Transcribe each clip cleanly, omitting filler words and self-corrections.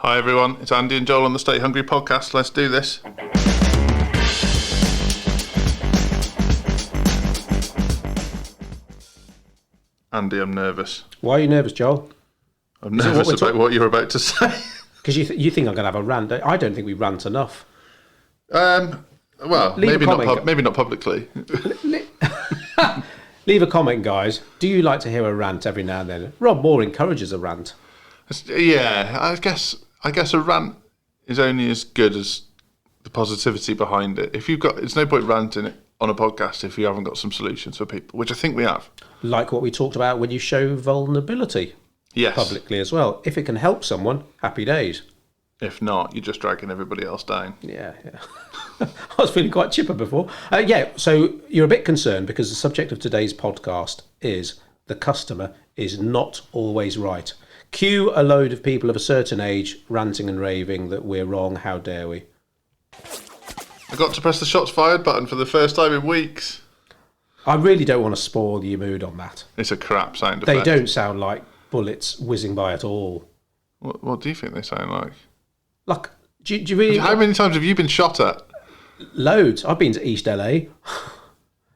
Hi everyone, it's Andy and Joel on the Stay Hungry podcast. Let's do this. Andy, I'm nervous. Why are you nervous, Joel? I'm nervous about what you're about to say. Because you think I'm going to have a rant. I don't think we rant enough. Well, maybe not publicly. Leave a comment, guys. Do you like to hear a rant every now and then? Rob Moore encourages a rant. Yeah, I guess a rant is only as good as the positivity behind it. It's no point ranting it on a podcast if you haven't got some solutions for people, which I think we have. Like what we talked about when you show vulnerability publicly as well. If it can help someone, happy days. If not, you're just dragging everybody else down. Yeah. I was feeling quite chipper before. So you're a bit concerned because the subject of today's podcast is the customer is not always right. Cue a load of people of a certain age ranting and raving that we're wrong, how dare we? I got to press the shots fired button for the first time in weeks. I really don't want to spoil your mood on that. It's a crap sound effect. They don't sound like bullets whizzing by at all. What do you think they sound like? Like, do you really... How many times have you been shot at? Loads. I've been to East LA.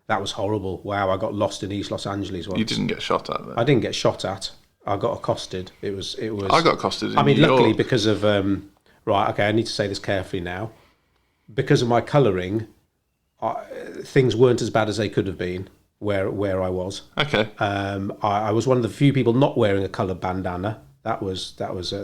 That was horrible. Wow, I got lost in East Los Angeles once. You didn't get shot at then? I didn't get shot at. I got accosted. It was. I got accosted in New York. Luckily because of... right, okay, I need to say this carefully now. Because of my colouring, things weren't as bad as they could have been where I was. Okay. I was one of the few people not wearing a coloured bandana. That was.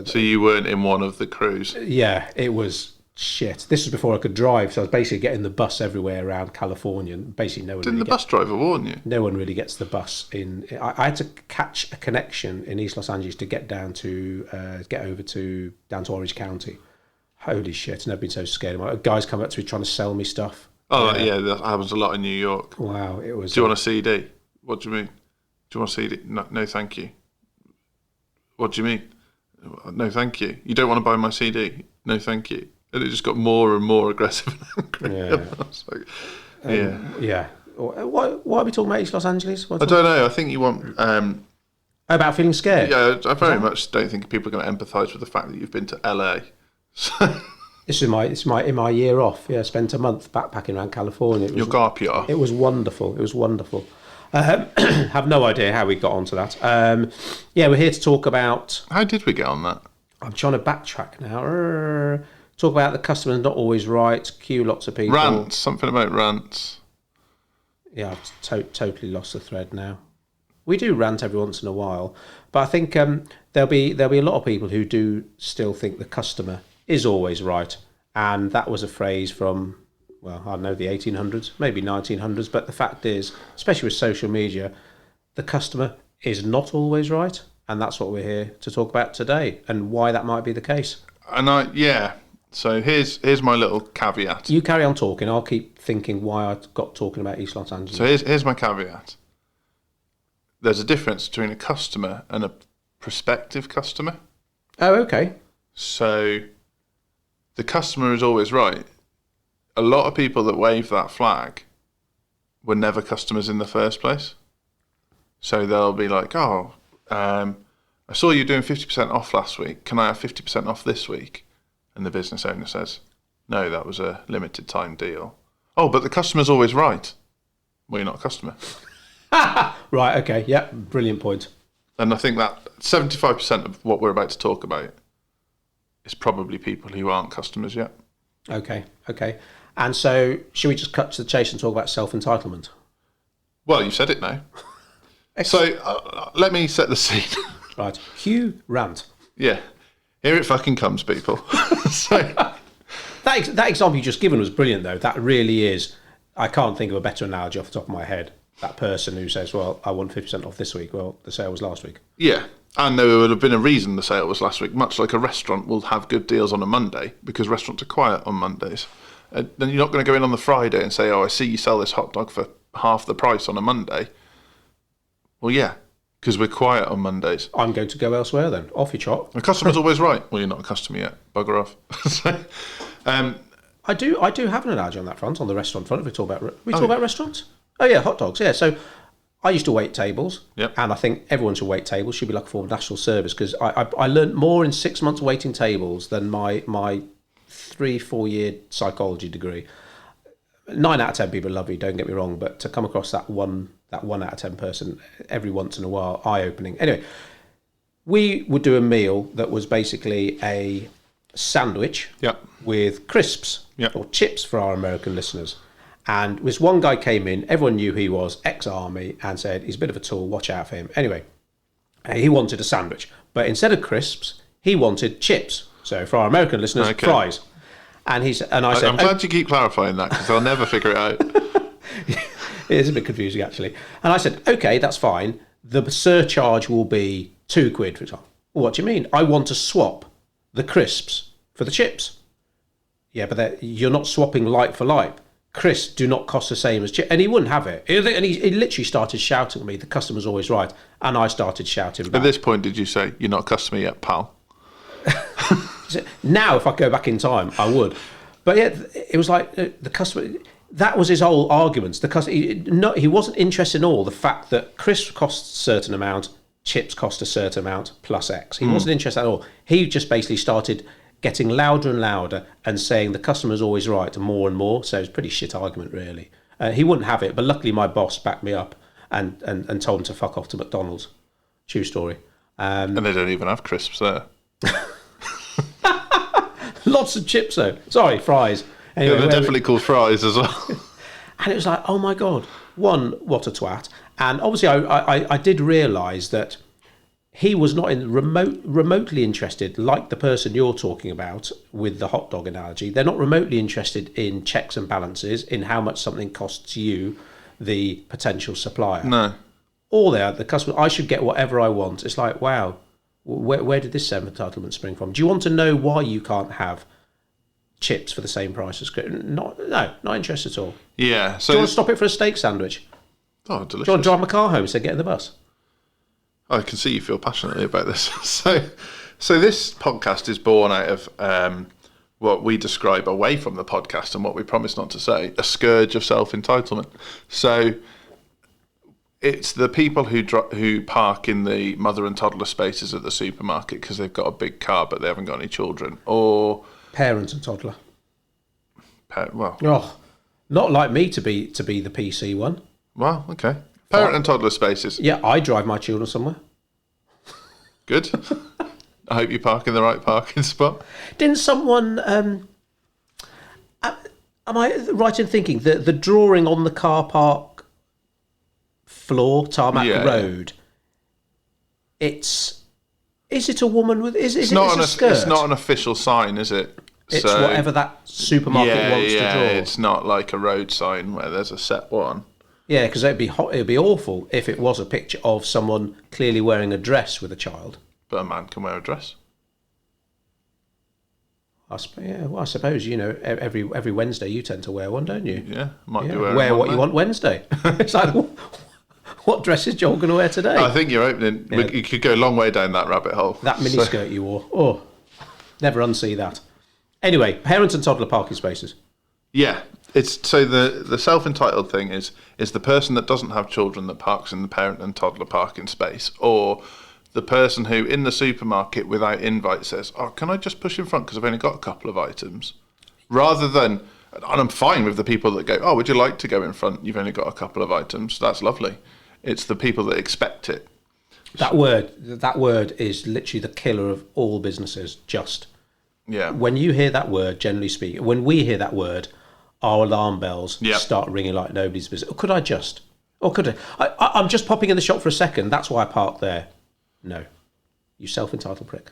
So you weren't in one of the crews? Yeah, it was shit. This was before I could drive, so I was basically getting the bus everywhere around California. And basically, no one. Didn't the bus driver warn you? No one really gets the bus in. I had to catch a connection in East Los Angeles to get down to down to Orange County. Holy shit! Never been so scared. Guys come up to me trying to sell me stuff. Oh yeah, that happens a lot in New York. Wow, it was. Do you want a CD? What do you mean? Do you want a CD? No, thank you. What do you mean? No, thank you. You don't want to buy my CD? No, thank you. And it just got more and more aggressive and angry. Yeah. Yeah. Why are we talking about East Los Angeles? I don't know. I think you want... about feeling scared? Yeah, I very much don't think people are going to empathise with the fact that you've been to LA. This is my year off. Yeah, I spent a month backpacking around California. Your GARP year. It was wonderful. Have no idea how we got onto that. We're here to talk about... How did we get on that? I'm trying to backtrack now. Talk about the customer's not always right. Cue lots of people. Rants. Something about rants. Yeah, I've totally lost the thread now. We do rant every once in a while, but I think there'll be a lot of people who do still think the customer is always right, and that was a phrase from... Well, I don't know, the 1800s, maybe 1900s, but the fact is, especially with social media, the customer is not always right, and that's what we're here to talk about today, and why that might be the case. So here's my little caveat. You carry on talking, I'll keep thinking why I got talking about East Los Angeles. So here's my caveat. There's a difference between a customer and a prospective customer. Oh, okay. So the customer is always right. A lot of people that wave that flag were never customers in the first place. So they'll be like, I saw you doing 50% off last week. Can I have 50% off this week? And the business owner says, no, that was a limited time deal. Oh, but the customer's always right. Well, you're not a customer. Right, okay, yeah, brilliant point. And I think that 75% of what we're about to talk about is probably people who aren't customers yet. Okay. And so, should we just cut to the chase and talk about self-entitlement? Well, you said it now. So, let me set the scene. Right. Cue rant. Yeah. Here it fucking comes, people. That example you just given was brilliant, though. That really is... I can't think of a better analogy off the top of my head. That person who says, well, I want 50% off this week. Well, the sale was last week. Yeah. And there would have been a reason the sale was last week, much like a restaurant will have good deals on a Monday, because restaurants are quiet on Mondays. Then you're not going to go in on the Friday and say, I see you sell this hot dog for half the price on a Monday. Well, yeah, because we're quiet on Mondays. I'm going to go elsewhere then. Off you trot. The customer's always right. Well, you're not a customer yet. Bugger off. I do have an analogy on that front, on the restaurant front. If we talk about restaurants. Oh yeah, hot dogs. Yeah, so I used to wait tables, Yep. and I think everyone should wait tables. Should be like a form of national service, because I learned more in 6 months waiting tables than my 3-4 year psychology degree. 9 out of 10 people love you, don't get me wrong, but to come across that one out of 10 person every once in a while, eye opening. Anyway, we would do a meal that was basically a sandwich Yep. with crisps Yep. or chips for our American listeners. And this one guy came in, everyone knew he was ex-army, and said, he's a bit of a tool, watch out for him. Anyway, he wanted a sandwich, but instead of crisps, he wanted chips. So for our American listeners, Okay. fries. And I said, I'm glad you keep clarifying that, because I'll never figure it out. it is a bit confusing actually. And I said, okay, that's fine. The surcharge will be £2, for example. Well, what do you mean? I want to swap the crisps for the chips. Yeah, but you're not swapping like for like. Crisps do not cost the same as chips. And he wouldn't have it. And he literally started shouting at me, the customer's always right. And I started shouting back. At this point, did you say, you're not a customer yet, pal? Now, if I go back in time, I would. But yeah, it was like the customer. That was his whole argument. The customer, he wasn't interested in all the fact that crisps cost a certain amount, chips cost a certain amount plus X. He wasn't interested at all. He just basically started getting louder and louder and saying the customer's always right more and more. So it's a pretty shit argument, really. He wouldn't have it, but luckily my boss backed me up and told him to fuck off to McDonald's. True story. And they don't even have crisps there. Lots of chips though. Sorry, fries. Anyway, Yeah, they're definitely called fries as well. And it was like, oh my God, one, what a twat. And obviously I did realise that he was not remotely interested, like the person you're talking about with the hot dog analogy. They're not remotely interested in checks and balances, in how much something costs you, the potential supplier. No. All they are, the customer, I should get whatever I want. It's like, wow, where did this self-entitlement spring from? Do you want to know why you can't have chips for the same price as not interested at all. Yeah. So Do you want to stop it for a steak sandwich? oh, delicious. Do you want to drive my car home and say get in the bus? I can see you feel passionately about this. So this podcast is born out of what we describe away from the podcast and what we promise not to say, a scourge of self-entitlement. So it's the people who park in the mother and toddler spaces at the supermarket because they've got a big car but they haven't got any children, or Parent and toddler. well, Oh, not like me to be the PC one. okay. Parent and toddler spaces. Yeah, I drive my children somewhere. Good. I hope you park in the right parking spot. Didn't someone? Am I right in thinking the drawing on the car park floor, tarmac road? Is it a woman with? Is it a skirt? It's not an official sign, is it? It's whatever that supermarket wants to draw. It's not like a road sign where there's a set one. Yeah, because it'd be awful if it was a picture of someone clearly wearing a dress with a child. But a man can wear a dress. I suppose every Wednesday you tend to wear one, don't you? Yeah, might be Wear wearing what one you want Wednesday. It's like, what dress is Joel going to wear today? I think you're opening. Yeah. You could go a long way down that rabbit hole. That miniskirt you wore. Oh, never unsee that. Anyway, parent and toddler parking spaces. Yeah, it's so the self-entitled thing is the person that doesn't have children that parks in the parent and toddler parking space, or the person who in the supermarket without invite says, "Oh, can I just push in front because I've only got a couple of items," rather than. And I'm fine with the people that go, "Oh, would you like to go in front? You've only got a couple of items." That's lovely. It's the people that expect it. That word is literally the killer of all businesses. Just. Yeah. When you hear that word, generally speaking, when we hear that word, our alarm bells start ringing like nobody's business. Or could I just? Or could I? I'm just popping in the shop for a second. That's why I parked there. No. You self-entitled prick.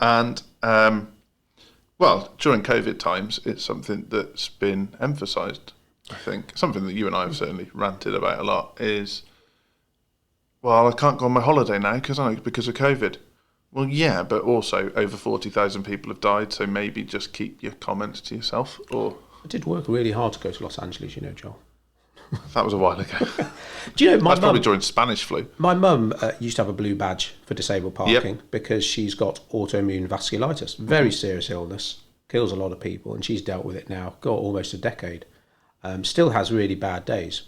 And, well, during COVID times, it's something that's been emphasised, I think. Something that you and I have certainly ranted about a lot is, well, I can't go on my holiday now because of COVID. Well, yeah, but also over 40,000 people have died, so maybe just keep your comments to yourself. Or I did work really hard to go to Los Angeles, Joel. that was a while ago. Do you know, That's probably during Spanish flu. My mum used to have a blue badge for disabled parking because she's got autoimmune vasculitis. Very serious illness, kills a lot of people, and she's dealt with it now, got almost a decade. Still has really bad days.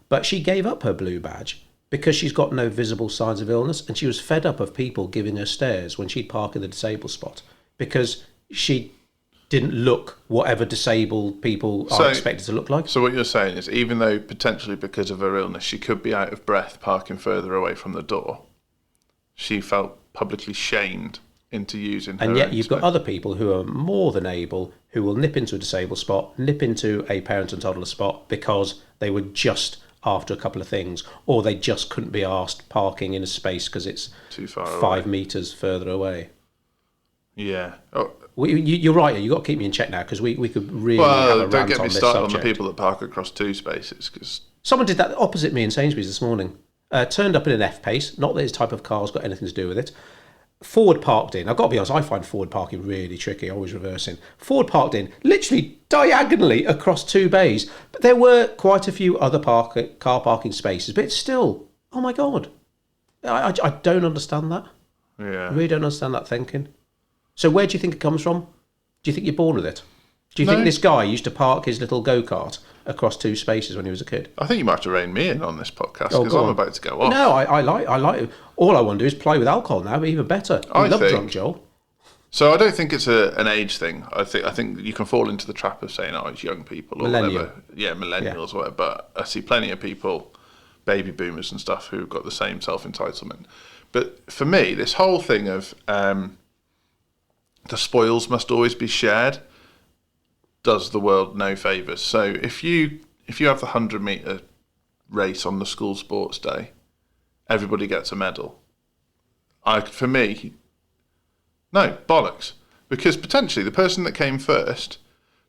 But she gave up her blue badge because she's got no visible signs of illness, and she was fed up of people giving her stares when she'd park in the disabled spot because she didn't look whatever disabled people are expected to look like. So what you're saying is, even though potentially because of her illness she could be out of breath parking further away from the door, she felt publicly shamed into using her And yet own you've got space. other people who are more than able, who will nip into a disabled spot, nip into a parent and toddler spot because they were just after a couple of things, or they just couldn't be asked parking in a space because it's too far 5 away. metres further away. Yeah. Oh, You're right. You've got to keep me in check now because we could really have well, a don't rant get on me this started on the subject. people that park across 2 spaces, because Someone did that opposite me in Sainsbury's this morning. Turned up in an F-Pace. Not that his type of car's got anything to do with it. Forward parked in. I've got to be honest, I find forward parking really tricky, always reversing. Forward parked in, literally diagonally across 2 bays. But there were quite a few other car parking spaces, but it's still, oh my God. I don't understand that. yeah. I really don't understand that thinking. So where do you think it comes from? Do you think you're born with it? Do you think No. this guy used to park his little go-kart across 2 spaces when he was a kid? I think you might have to rein me in on this podcast, Oh, because go I'm on. about to go off. No, I like it. All I want to do is play with alcohol now, but even better. I We love think- drunk Joel. So I don't think it's an age thing. I think you can fall into the trap of saying, "Oh, it's young people" or Millennial. whatever. Yeah, millennials or whatever. But I see plenty of people, baby boomers and stuff, who've got the same self-entitlement. But for me, this whole thing of the spoils must always be shared does the world no favours. So if you have the 100-metre race on the school sports day, everybody gets a medal. For me, no, bollocks. Because potentially the person that came first,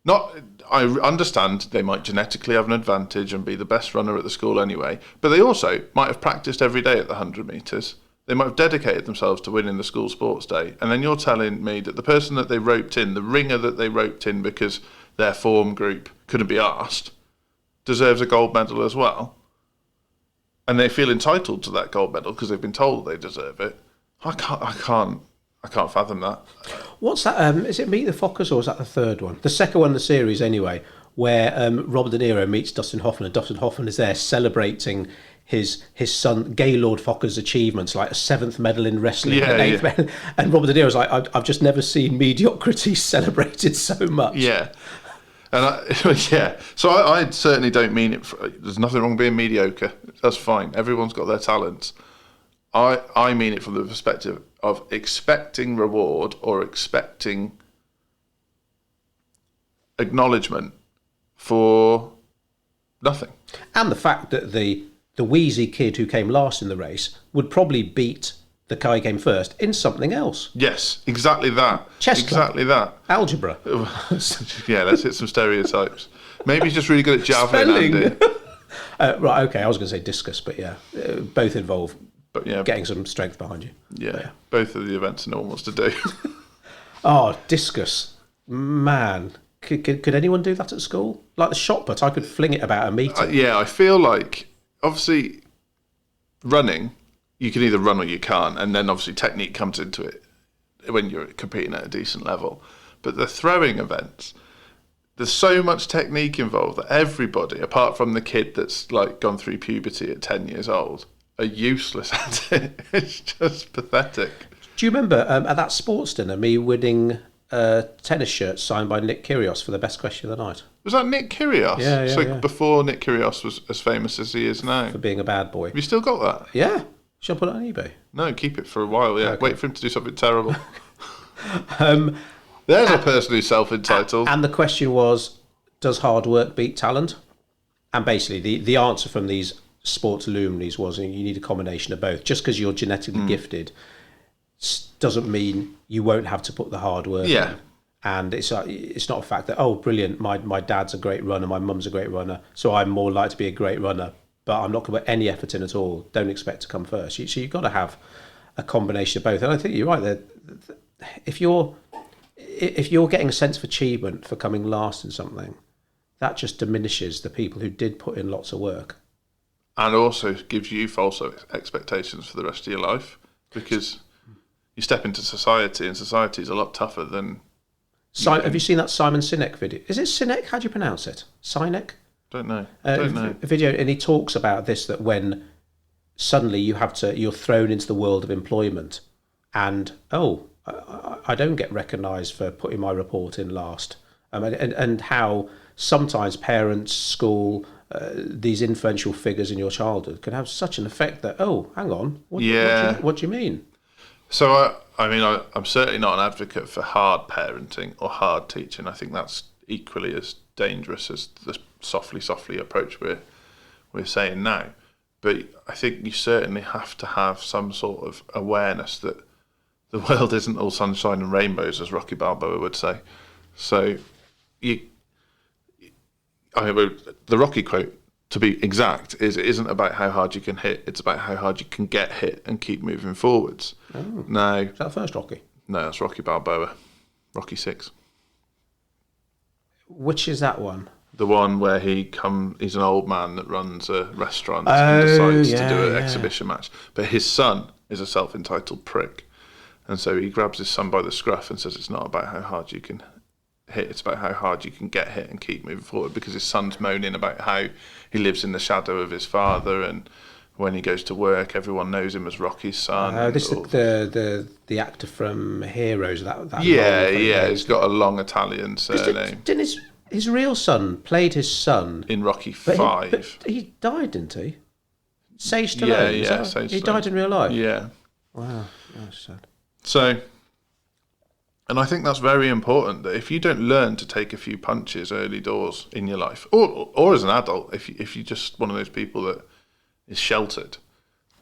I understand they might genetically have an advantage and be the best runner at the school anyway, but they also might have practiced every day at the 100 metres. They might have dedicated themselves to winning the school sports day. And then you're telling me that the person that they roped in, the ringer that they roped in because their form group couldn't be asked, deserves a gold medal as well. And they feel entitled to that gold medal because they've been told they deserve it. I can't fathom that. What's that? Is it Meet the Fockers or is that the third one? The second one in the series, anyway, where Robert De Niro meets Dustin Hoffman, and Dustin Hoffman is there celebrating his son Gaylord Focker's achievements, like a 7th medal in wrestling, Yeah, an 8th yeah. medal, and Robert De Niro's like, I've just never seen mediocrity celebrated so much. Yeah. And yeah, so I certainly don't mean it. There's nothing wrong being mediocre. That's fine. Everyone's got their talents. I mean it from the perspective of expecting reward or expecting acknowledgement for nothing. And the fact that the wheezy kid who came last in the race would probably beat the guy who came first in something else. Yes, exactly that. Chess club. Exactly that. Algebra. Yeah, let's hit some stereotypes. Maybe he's just really good at javelin, Spelling. Andy. Right, okay, I was going to say discus, but yeah, both involve But yeah, getting some strength behind you. yeah, both of the events no one wants to do. Oh, discus. Man, could anyone do that at school? Like the shot put, I could fling it about a metre. Yeah, I feel like, obviously, running, you can either run or you can't, and then obviously technique comes into it when you're competing at a decent level. But the throwing events, there's so much technique involved that everybody, apart from the kid that's like gone through puberty at 10 years old, are useless at it. It's just pathetic. Do you remember at that sports dinner me winning a tennis shirt signed by Nick Kyrgios for the best question of the night Was that Nick Kyrgios? Yeah, So yeah. before Nick Kyrgios was as famous as he is now. for being a bad boy? Have you still got that? Yeah. Shall I put it on eBay? No, keep it for a while, yeah. Okay. Wait for him to do something terrible. Um, There's a person who's self-entitled. and the question was, does hard work beat talent? And basically the answer from these sports luminaries was you need a combination of both. Just because you're genetically gifted doesn't mean you won't have to put the hard work Yeah. in. And it's not a fact that, oh, brilliant, my dad's a great runner, my mum's a great runner, so I'm more likely to be a great runner, but I'm not going to put any effort in at all. Don't expect to come first. So you've got to have a combination of both. And I think you're right. If you're getting a sense of achievement for coming last in something, that just diminishes the people who did put in lots of work. And also gives you false expectations for the rest of your life, because you step into society, and society is a lot tougher than... Have you seen that Simon Sinek video? Is it Sinek? How do you pronounce it? Sinek? Don't know. Don't know. A video, and he talks about this, that when suddenly you're thrown into the world of employment, and I don't get recognised for putting my report in last, and how sometimes parents, school, these influential figures in your childhood can have such an effect that, hang on, what do you mean? So I'm certainly not an advocate for hard parenting or hard teaching. I think that's equally as dangerous as the softly approach we're saying now. But I think you certainly have to have some sort of awareness that the world isn't all sunshine and rainbows, as Rocky Balboa would say. So the Rocky quote, to be exact, is it isn't about how hard you can hit, it's about how hard you can get hit and keep moving forwards. Oh. Now, Is that the first Rocky? No, that's Rocky Balboa, Rocky 6. Which is that one? The one where he's an old man that runs a restaurant and decides to do an exhibition match. But his son is a self-entitled prick. And so he grabs his son by the scruff and says it's not about how hard you can hit, it's about how hard you can get hit and keep moving forward, because his son's moaning about how he lives in the shadow of his father, and when he goes to work, everyone knows him as Rocky's son. This is the actor from Heroes. That he's got a long Italian surname. Didn't his real son played his son in Rocky 5? But he died, didn't he? Sage Stallone. Yeah, Sage he Stallone. Died in real life. Yeah. Wow, that's sad. So, and I think that's very important, that if you don't learn to take a few punches early doors in your life, or as an adult, if you're just one of those people that is sheltered,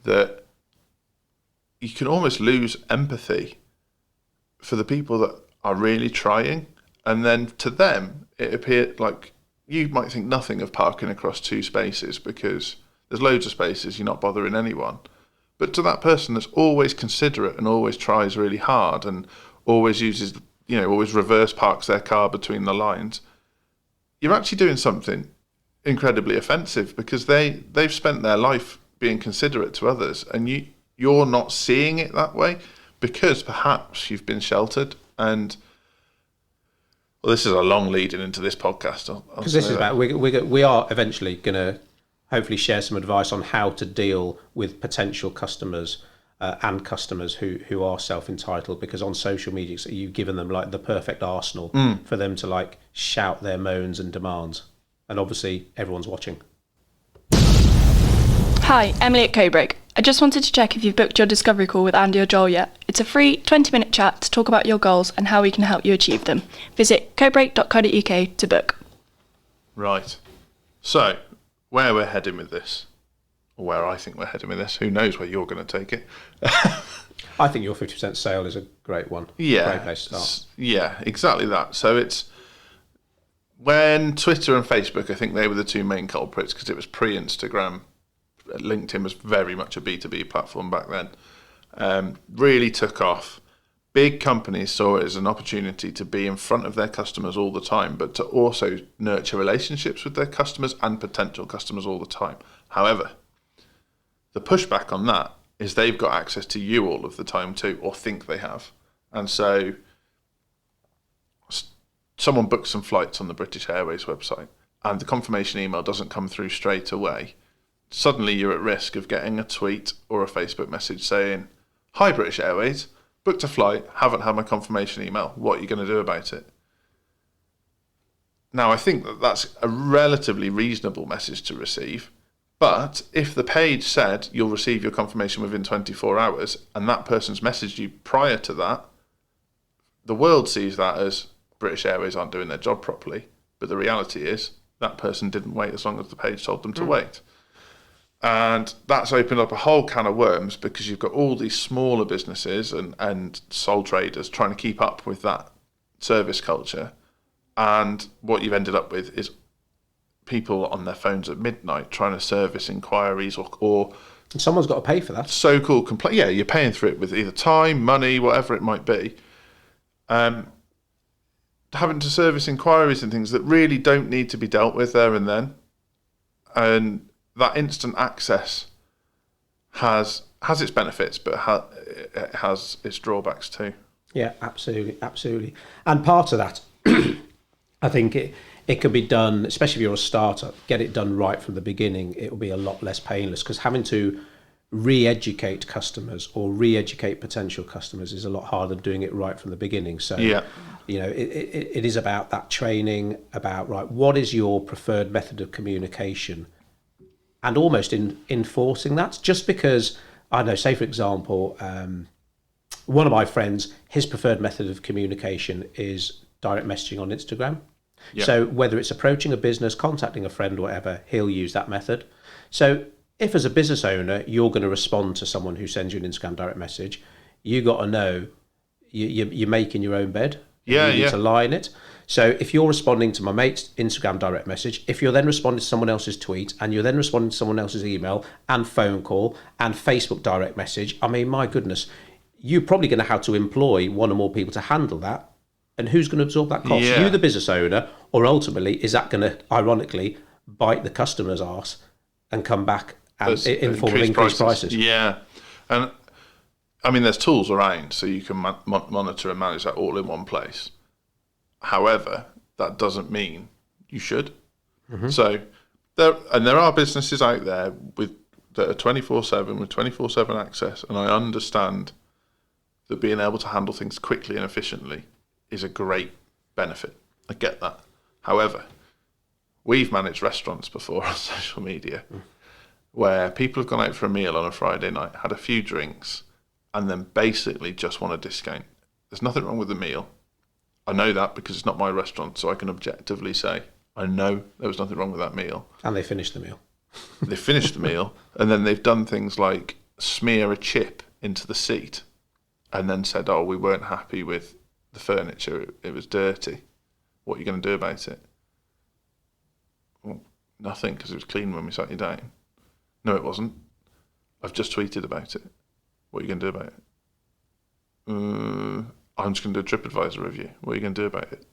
that you can almost lose empathy for the people that are really trying, and then to them it appeared like you might think nothing of parking across two spaces because there's loads of spaces, you're not bothering anyone. But to that person that's always considerate and always tries really hard and always uses, always reverse parks their car between the lines, you're actually doing something incredibly offensive, because they've spent their life being considerate to others, and you're not seeing it that way because perhaps you've been sheltered. And well, this is a long lead-in into this podcast. Because this is about we are eventually going to hopefully share some advice on how to deal with potential customers and customers who are self-entitled, because on social media you've given them like the perfect arsenal for them to like shout their moans and demands, and obviously everyone's watching. Hi, Emily at Codebreak. I just wanted to check if you've booked your discovery call with Andy or Joel yet. It's a free 20-minute chat to talk about your goals and how we can help you achieve them. Visit codebreak.co.uk to book. Right. So, where we're heading with this, or where I think we're heading with this, who knows where you're going to take it. I think your 50% sale is a great one. Yeah. Great place to start. Yeah, exactly that. So it's when Twitter and Facebook, I think they were the two main culprits, because it was pre-Instagram. LinkedIn was very much a B2B platform back then. Really took off. Big companies saw it as an opportunity to be in front of their customers all the time, but to also nurture relationships with their customers and potential customers all the time. However, the pushback on that is they've got access to you all of the time too, or think they have. And so someone books some flights on the British Airways website and the confirmation email doesn't come through straight away. Suddenly you're at risk of getting a tweet or a Facebook message saying, "Hi British Airways, booked a flight, haven't had my confirmation email. What are you going to do about it?" Now, I think that that's a relatively reasonable message to receive. But if the page said you'll receive your confirmation within 24 hours and that person's messaged you prior to that, the world sees that as British Airways aren't doing their job properly. But the reality is that person didn't wait as long as the page told them to wait. And that's opened up a whole can of worms, because you've got all these smaller businesses and sole traders trying to keep up with that service culture. And what you've ended up with is people on their phones at midnight trying to service inquiries or And someone's got to pay for that. so-called complaint. Yeah, you're paying for it with either time, money, whatever it might be. Having to service inquiries and things that really don't need to be dealt with there and then. And that instant access has its benefits, but it has its drawbacks too. Yeah, absolutely. And part of that, I think it can be done, especially if you're a startup, get it done right from the beginning. It will be a lot less painless, because having to re-educate customers or re-educate potential customers is a lot harder than doing it right from the beginning. So, it is about that training, about, right, what is your preferred method of communication, and almost enforcing that. Just because, I know, say for example, one of my friends, his preferred method of communication is direct messaging on Instagram. Yeah. So whether it's approaching a business, contacting a friend, or whatever, he'll use that method. So if as a business owner, you're going to respond to someone who sends you an Instagram direct message, you got to know you're making your own bed. You need to lie in it. So if you're responding to my mate's Instagram direct message, if you're then responding to someone else's tweet, and you're then responding to someone else's email and phone call and Facebook direct message, I mean, my goodness, you're probably going to have to employ one or more people to handle that. And who's going to absorb that cost? You, the business owner, or ultimately, is that going to, ironically, bite the customer's arse and come back in the form of increased prices? Yeah. And I mean, there's tools around so you can monitor and manage that all in one place. However, that doesn't mean you should. Mm-hmm. So there are businesses out there that are 24/7 with 24/7 access, and I understand that being able to handle things quickly and efficiently is a great benefit. I get that. However, we've managed restaurants before on social media where people have gone out for a meal on a Friday night, had a few drinks, and then basically just want a discount. There's nothing wrong with the meal. I know that because it's not my restaurant, so I can objectively say, I know there was nothing wrong with that meal. And they finished the meal. They finished the meal, and then they've done things like smear a chip into the seat and then said, oh, we weren't happy with the furniture, it was dirty. What are you going to do about it? Well, nothing, because it was clean when we sat you down. No, it wasn't. I've just tweeted about it. What are you going to do about it? I'm just going to do a TripAdvisor review. What are you going to do about it?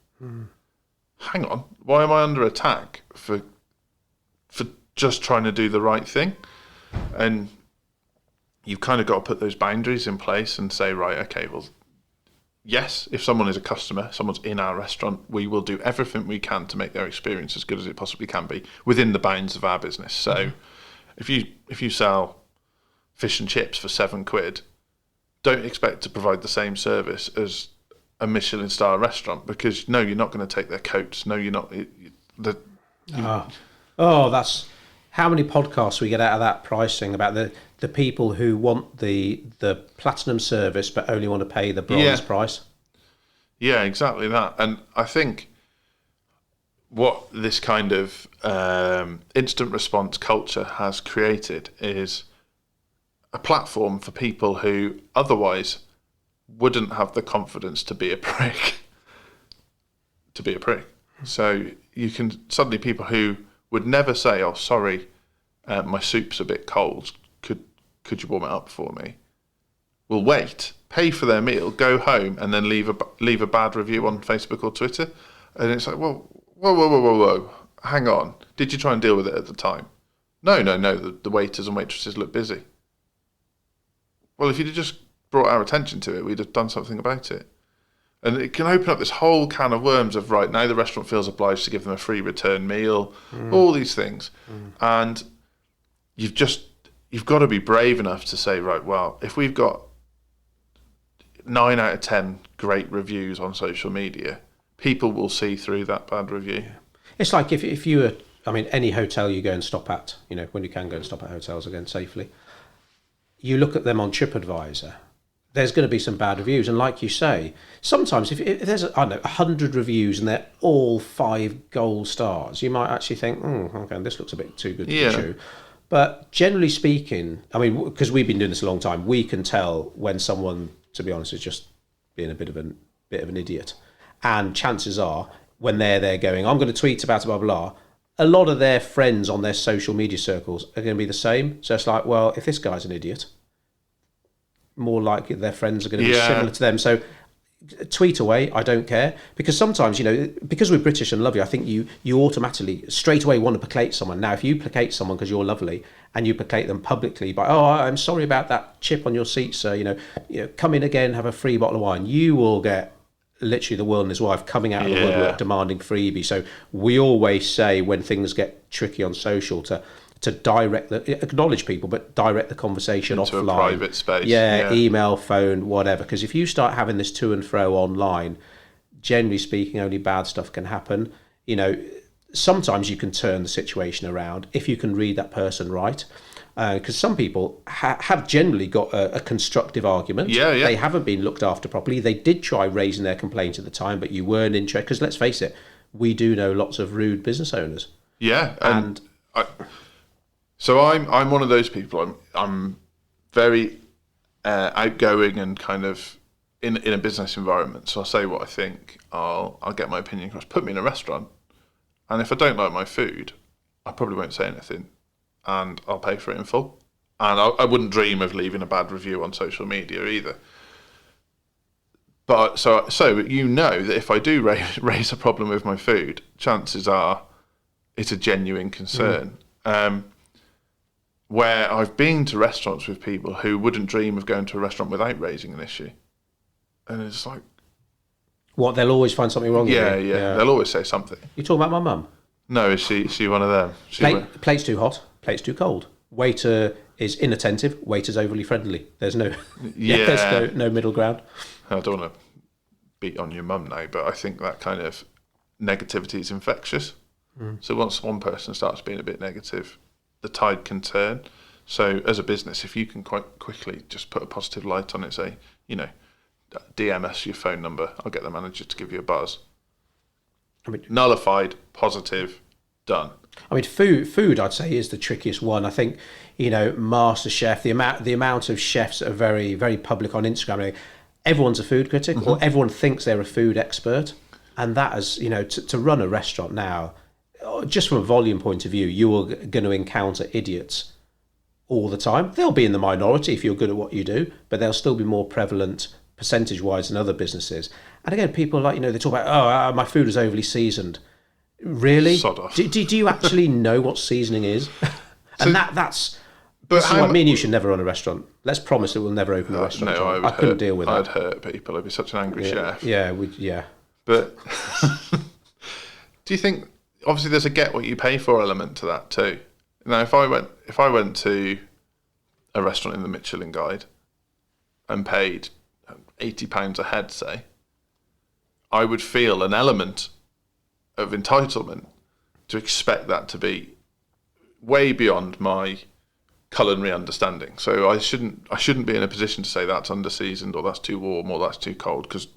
Hang on. Why am I under attack for just trying to do the right thing? And you've kind of got to put those boundaries in place and say, right, okay, well, yes, if someone is a customer, someone's in our restaurant, we will do everything we can to make their experience as good as it possibly can be within the bounds of our business. So if you sell fish and chips for £7, don't expect to provide the same service as a Michelin star restaurant, because no, you're not going to take their coats. No, you're not. That's how many podcasts we get out of that pricing about the people who want the platinum service but only want to pay the bronze price. Yeah, exactly that. And I think what this kind of instant response culture has created is a platform for people who otherwise wouldn't have the confidence to be a prick. So you can suddenly, people who would never say, oh, sorry, my soup's a bit cold, could you warm it up for me? Will wait, pay for their meal, go home, and then leave a bad review on Facebook or Twitter. And it's like, whoa, hang on. Did you try and deal with it at the time? No, the waiters and waitresses look busy. Well, if you'd have just brought our attention to it, we'd have done something about it. And it can open up this whole can of worms of, right, now the restaurant feels obliged to give them a free return meal, all these things. And you've got to be brave enough to say, right, well, if we've got 9 out of 10 great reviews on social media, people will see through that bad review. Yeah. It's like if you were, any hotel you go and stop at, when you can go and stop at hotels again safely, you look at them on TripAdvisor, there's going to be some bad reviews. And like you say, sometimes if there's, 100 reviews and they're all 5 gold stars, you might actually think, okay, this looks a bit too good to be true. But generally speaking, because we've been doing this a long time, we can tell when someone, to be honest, is just being a bit of an idiot. And chances are, when they're there going, I'm going to tweet about blah, blah, blah, a lot of their friends on their social media circles are going to be the same. So it's like, well, if this guy's an idiot, more likely their friends are going to be similar to them. So tweet away, I don't care. Because sometimes, because we're British and lovely, I think you automatically, straight away want to placate someone. Now, if you placate someone because you're lovely and you placate them publicly by, oh, I'm sorry about that chip on your seat, sir, come in again, have a free bottle of wine, you will get literally the world and his wife coming out of the Yeah. woodwork demanding freebie. So we always say when things get tricky on social to acknowledge people, but direct the conversation Into a offline. private space. Yeah, email, phone, whatever. Because if you start having this to and fro online, generally speaking, only bad stuff can happen. You know, sometimes you can turn the situation around if you can read that person right. Because some people have generally got a constructive argument. Yeah. They haven't been looked after properly. They did try raising their complaint at the time, but you weren't interested. Because let's face it, we do know lots of rude business owners. Yeah, so I'm one of those people. I'm very outgoing and kind of in a business environment. So I'll say what I think. I'll get my opinion across. Put me in a restaurant, and if I don't like my food, I probably won't say anything, and I'll pay for it in full. And I wouldn't dream of leaving a bad review on social media either. But so you know that if I do raise a problem with my food, chances are it's a genuine concern. Where I've been to restaurants with people who wouldn't dream of going to a restaurant without raising an issue. And it's like... What, they'll always find something wrong with Yeah. you? They'll always say something. You talking about my mum? No, is she one of them? Plate's too hot, plate's too cold. Waiter is inattentive, waiter's overly friendly. There's no there's no middle ground. I don't want to beat on your mum now, but I think that kind of negativity is infectious. So once one person starts being a bit negative, the tide can turn. So as a business, if you can quite quickly just put a positive light on it, say, DM us your phone number, I'll get the manager to give you a buzz. I mean, Nullified, positive, done. I mean, food I'd say is the trickiest one. I think, MasterChef, the amount of chefs that are very, very public on Instagram. I mean, everyone's a food critic, or everyone thinks they're a food expert, and that is, to run a restaurant now, just from a volume point of view, you are going to encounter idiots all the time. They'll be in the minority if you're good at what you do, but they'll still be more prevalent percentage-wise than other businesses. And again, people they talk about, my food is overly seasoned. Really? Sod off. Do you actually know what seasoning is? And that's... But this is why me and you should never run a restaurant. Let's promise that we'll never open a restaurant. No, I couldn't deal with that. I'd hurt people. I'd be such an angry chef. Yeah. But do you think, obviously there's a get what you pay for element to that too? Now, if I went to a restaurant in the Michelin Guide and paid £80 a head, say, I would feel an element of entitlement to expect that to be way beyond my culinary understanding. So I shouldn't be in a position to say that's under-seasoned or that's too warm or that's too cold, because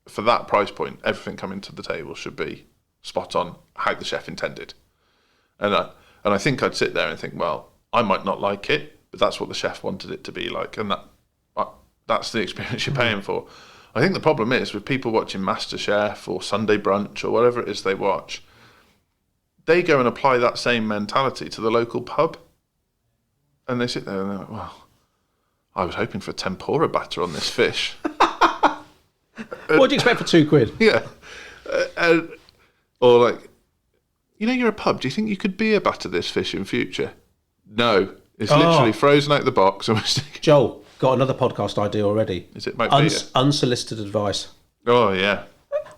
for that price point, everything coming to the table should be spot on how the chef intended. And I think I'd sit there and think, well, I might not like it, but that's what the chef wanted it to be like, and that's the experience you're paying for. I think the problem is with people watching MasterChef or Sunday Brunch or whatever it is they watch, they go and apply that same mentality to the local pub. And they sit there and they're like, well, I was hoping for tempura batter on this fish. What do you expect for £2? Yeah. Or like, you're a pub. Do you think you could beer batter this fish in future? No. It's literally frozen out the box. Joel, got another podcast idea already. Is it beer? Unsolicited advice. Oh, yeah.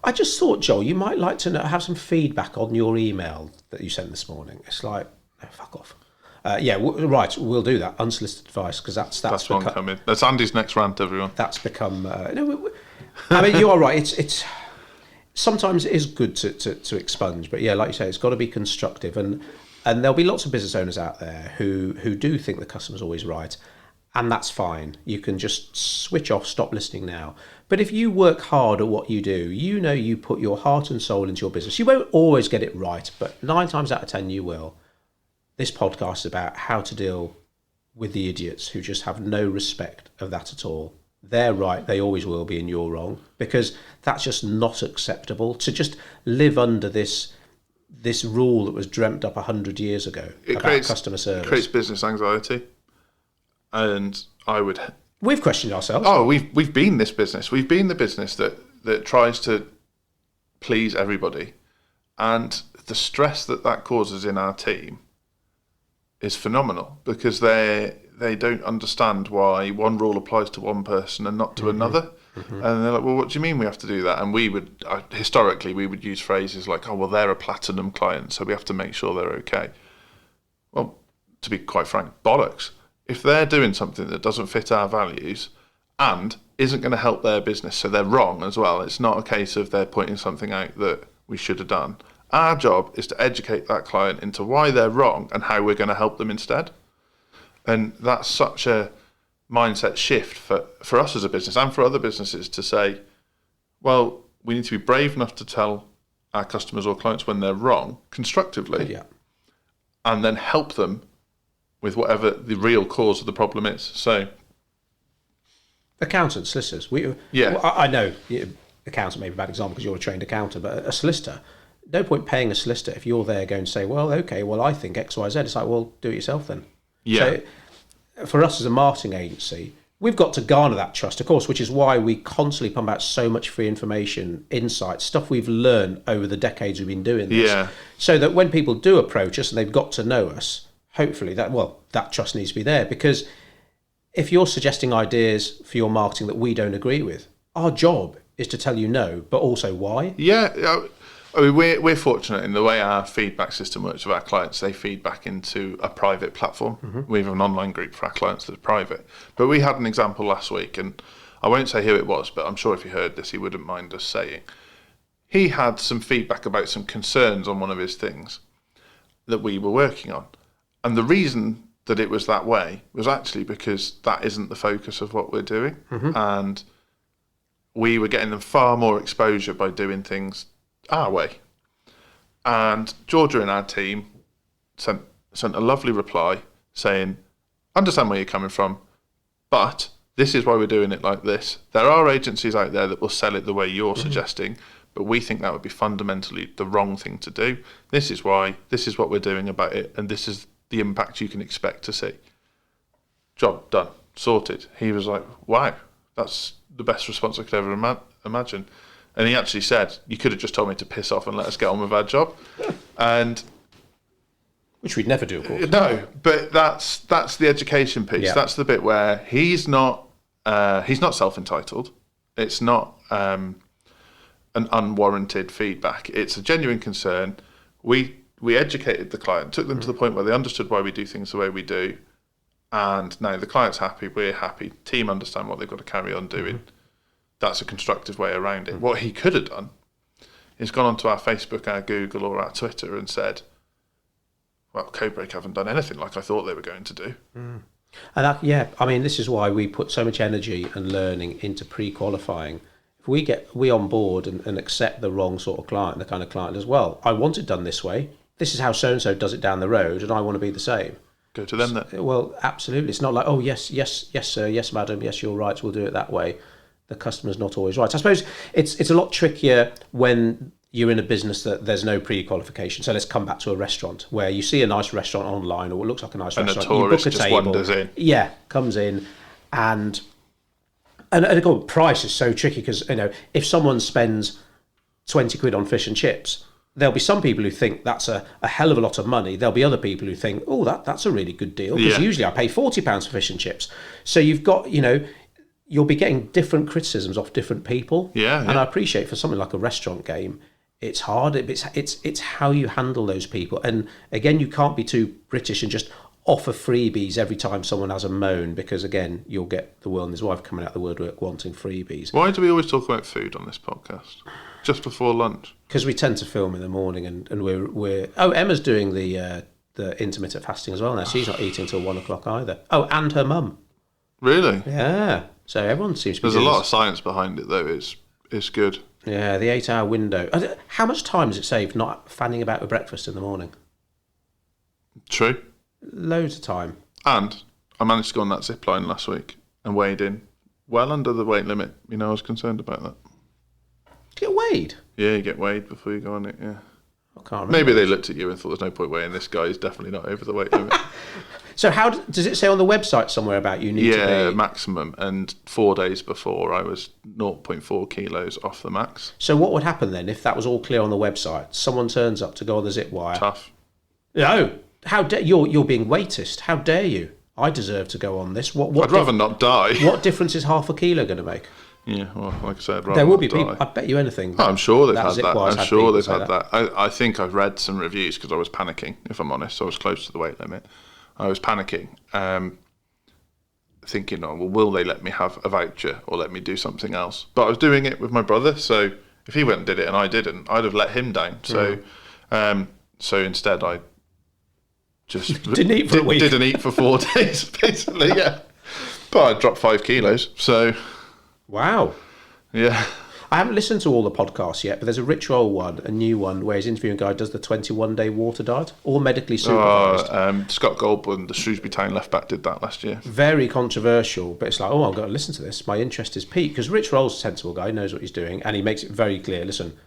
I just thought, Joel, you might like to have some feedback on your email that you sent this morning. It's like, no, fuck off. Right, we'll do that. Unsolicited advice, because that's one coming. That's Andy's next rant, everyone. That's become... I mean, you are right. It's sometimes it is good to expunge, but yeah, like you say, it's got to be constructive, and there'll be lots of business owners out there who do think the customer's always right, and that's fine. You can just switch off, stop listening now. But if you work hard at what you do, you put your heart and soul into your business. You won't always get it right, but 9 times out of 10 you will. This podcast is about how to deal with the idiots who just have no respect of that at all. They're right, they always will be, and you're wrong, because that's just not acceptable to just live under this rule that was dreamt up 100 years ago about customer service. It creates business anxiety, and we've questioned ourselves. Oh, we've been this business. We've been the business that tries to please everybody, and the stress that causes in our team is phenomenal, because they don't understand why one rule applies to one person and not to another. And they're like, well, what do you mean we have to do that? And we would, historically, we would use phrases like, oh, well, they're a platinum client, so we have to make sure they're okay. Well, to be quite frank, bollocks. If they're doing something that doesn't fit our values and isn't going to help their business, so they're wrong as well. It's not a case of they're pointing something out that we should have done. Our job is to educate that client into why they're wrong and how we're going to help them instead. And that's such a mindset shift for us as a business and for other businesses to say, well, we need to be brave enough to tell our customers or clients when they're wrong constructively, and then help them with whatever the real cause of the problem is. So, accountants, solicitors. I know accountant may be a bad example because you're a trained accountant, but a solicitor, no point paying a solicitor if you're there going to say, well, okay, well, I think X, Y, Z. It's like, well, do it yourself then. Yeah. So for us as a marketing agency, we've got to garner that trust, of course, which is why we constantly pump out so much free information, insights, stuff we've learned over the decades we've been doing this. Yeah. So that when people do approach us and they've got to know us, hopefully that trust needs to be there. Because if you're suggesting ideas for your marketing that we don't agree with, our job is to tell you no, but also why. Yeah. I mean, we're fortunate in the way our feedback system works with our clients. They feed back into a private platform. We have an online group for our clients that's private. But we had an example last week, and I won't say who it was, but I'm sure if he heard this, he wouldn't mind us saying. He had some feedback about some concerns on one of his things that we were working on. And the reason that it was that way was actually because that isn't the focus of what we're doing. And we were getting them far more exposure by doing things our way. And Georgia and our team sent a lovely reply saying, understand where you're coming from, but this is why we're doing it like this. There are agencies out there that will sell it the way you're suggesting, but we think that would be fundamentally the wrong thing to do. This is why, this is what we're doing about it, and this is the impact you can expect to see. Job done, sorted. He was like, wow, that's the best response I could ever imagine. And he actually said, you could have just told me to piss off and let us get on with our job. And which we'd never do, of course. No, but that's the education piece. Yeah. That's the bit where he's not self-entitled. It's not an unwarranted feedback. It's a genuine concern. We educated the client, took them to the point where they understood why we do things the way we do. And now the client's happy, we're happy, team understand what they've got to carry on doing. That's a constructive way around it. What he could have done is gone onto our Facebook, our Google, or our Twitter and said, well, Codebreak haven't done anything like I thought they were going to do. And this is why we put so much energy and learning into pre-qualifying. If we on board and accept the wrong sort of client, the kind of client as well, I want it done this way. This is how so-and-so does it down the road, and I want to be the same. Go to them then. Well, absolutely. It's not like, oh, yes, sir, yes, madam, yes, you're right, we'll do it that way. The customer's not always right. I suppose it's a lot trickier when you're in a business that there's no pre-qualification. So let's come back to a restaurant where you see a nice restaurant online or what looks like a nice restaurant. And a tourist you book a just table, wanders in. Yeah, comes in and again, price is so tricky because, if someone spends 20 quid on fish and chips, there'll be some people who think that's a hell of a lot of money. There'll be other people who think, oh, that's a really good deal because usually I pay £40 for fish and chips. So you've got, you'll be getting different criticisms off different people. Yeah. And I appreciate for something like a restaurant game, it's hard. It's how you handle those people. And again, you can't be too British and just offer freebies every time someone has a moan because, again, you'll get the world and his wife coming out of the woodwork wanting freebies. Why do we always talk about food on this podcast? Just before lunch? Because we tend to film in the morning and we're... Oh, Emma's doing the intermittent fasting as well now. She's not eating till 1 o'clock either. Oh, and her mum. Really? Yeah. So everyone seems to be... There's a lot of science behind it, though. It's good. Yeah, the 8-hour window. How much time does it save not fanning about with breakfast in the morning? True. Loads of time. And I managed to go on that zip line last week and weighed in well under the weight limit. I was concerned about that. Get weighed? Yeah, you get weighed before you go on it, yeah. I can't remember. Maybe they looked at you and thought there's no point weighing this guy. He's definitely not over the weight limit. So how does it say on the website somewhere about you need to be... Yeah, maximum. And 4 days before, I was 0.4 kilos off the max. So what would happen then if that was all clear on the website? Someone turns up to go on the zip wire. Tough. No. How dare you're being weightist. How dare you? I deserve to go on this. I'd rather not die. What difference is half a kilo going to make? Yeah, well, like I said, There will be people. I bet you anything. I'm sure they've had that. Zipwire's I'm sure people they've say had that. I think I've read some reviews because I was panicking. If I'm honest, I was close to the weight limit. I was panicking, thinking, "Oh, well, will they let me have a voucher or let me do something else?" But I was doing it with my brother, so if he went and did it and I didn't, I'd have let him down. So, so instead, I just Didn't eat for a week. Didn't eat for 4 days, basically. Yeah, but I dropped 5 kilos. So, Wow. yeah. I haven't listened to all the podcasts yet, but there's a Rich Roll one, a new one, where he's interviewing a guy who does the 21-day water diet, all medically supervised. Scott Goldburn, the Shrewsbury Town left back, did that last year. Very controversial, but it's like, oh, I'm going to listen to this. My interest is peaked, because Rich Roll's a sensible guy, knows what he's doing, and he makes it very clear, listen,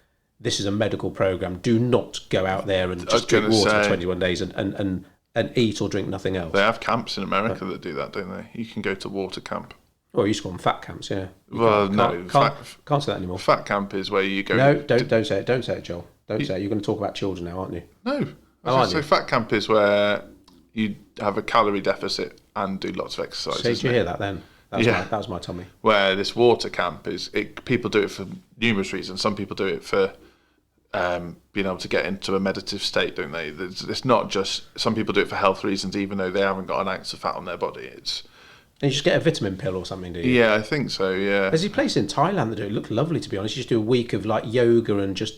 this is a medical programme. Do not go out there and just drink water for 21 days and eat or drink nothing else. They have camps in America that do that, don't they? You can go to water camp. Oh, you used to call them fat camps, yeah. Can't say that anymore. Fat camp is where you go. No, don't say it. Don't say it, Joel. Don't say it. You're going to talk about children now, aren't you? No. So fat camp is where you have a calorie deficit and do lots of exercise. So did you hear that then? That was my tummy. Where this water camp is, people do it for numerous reasons. Some people do it for being able to get into a meditative state, don't they? It's not just, some people do it for health reasons, even though they haven't got an ounce of fat on their body. And you just get a vitamin pill or something, do you? Yeah, I think so, yeah. There's a place in Thailand that do it. Look lovely, to be honest. You just do a week of like yoga and just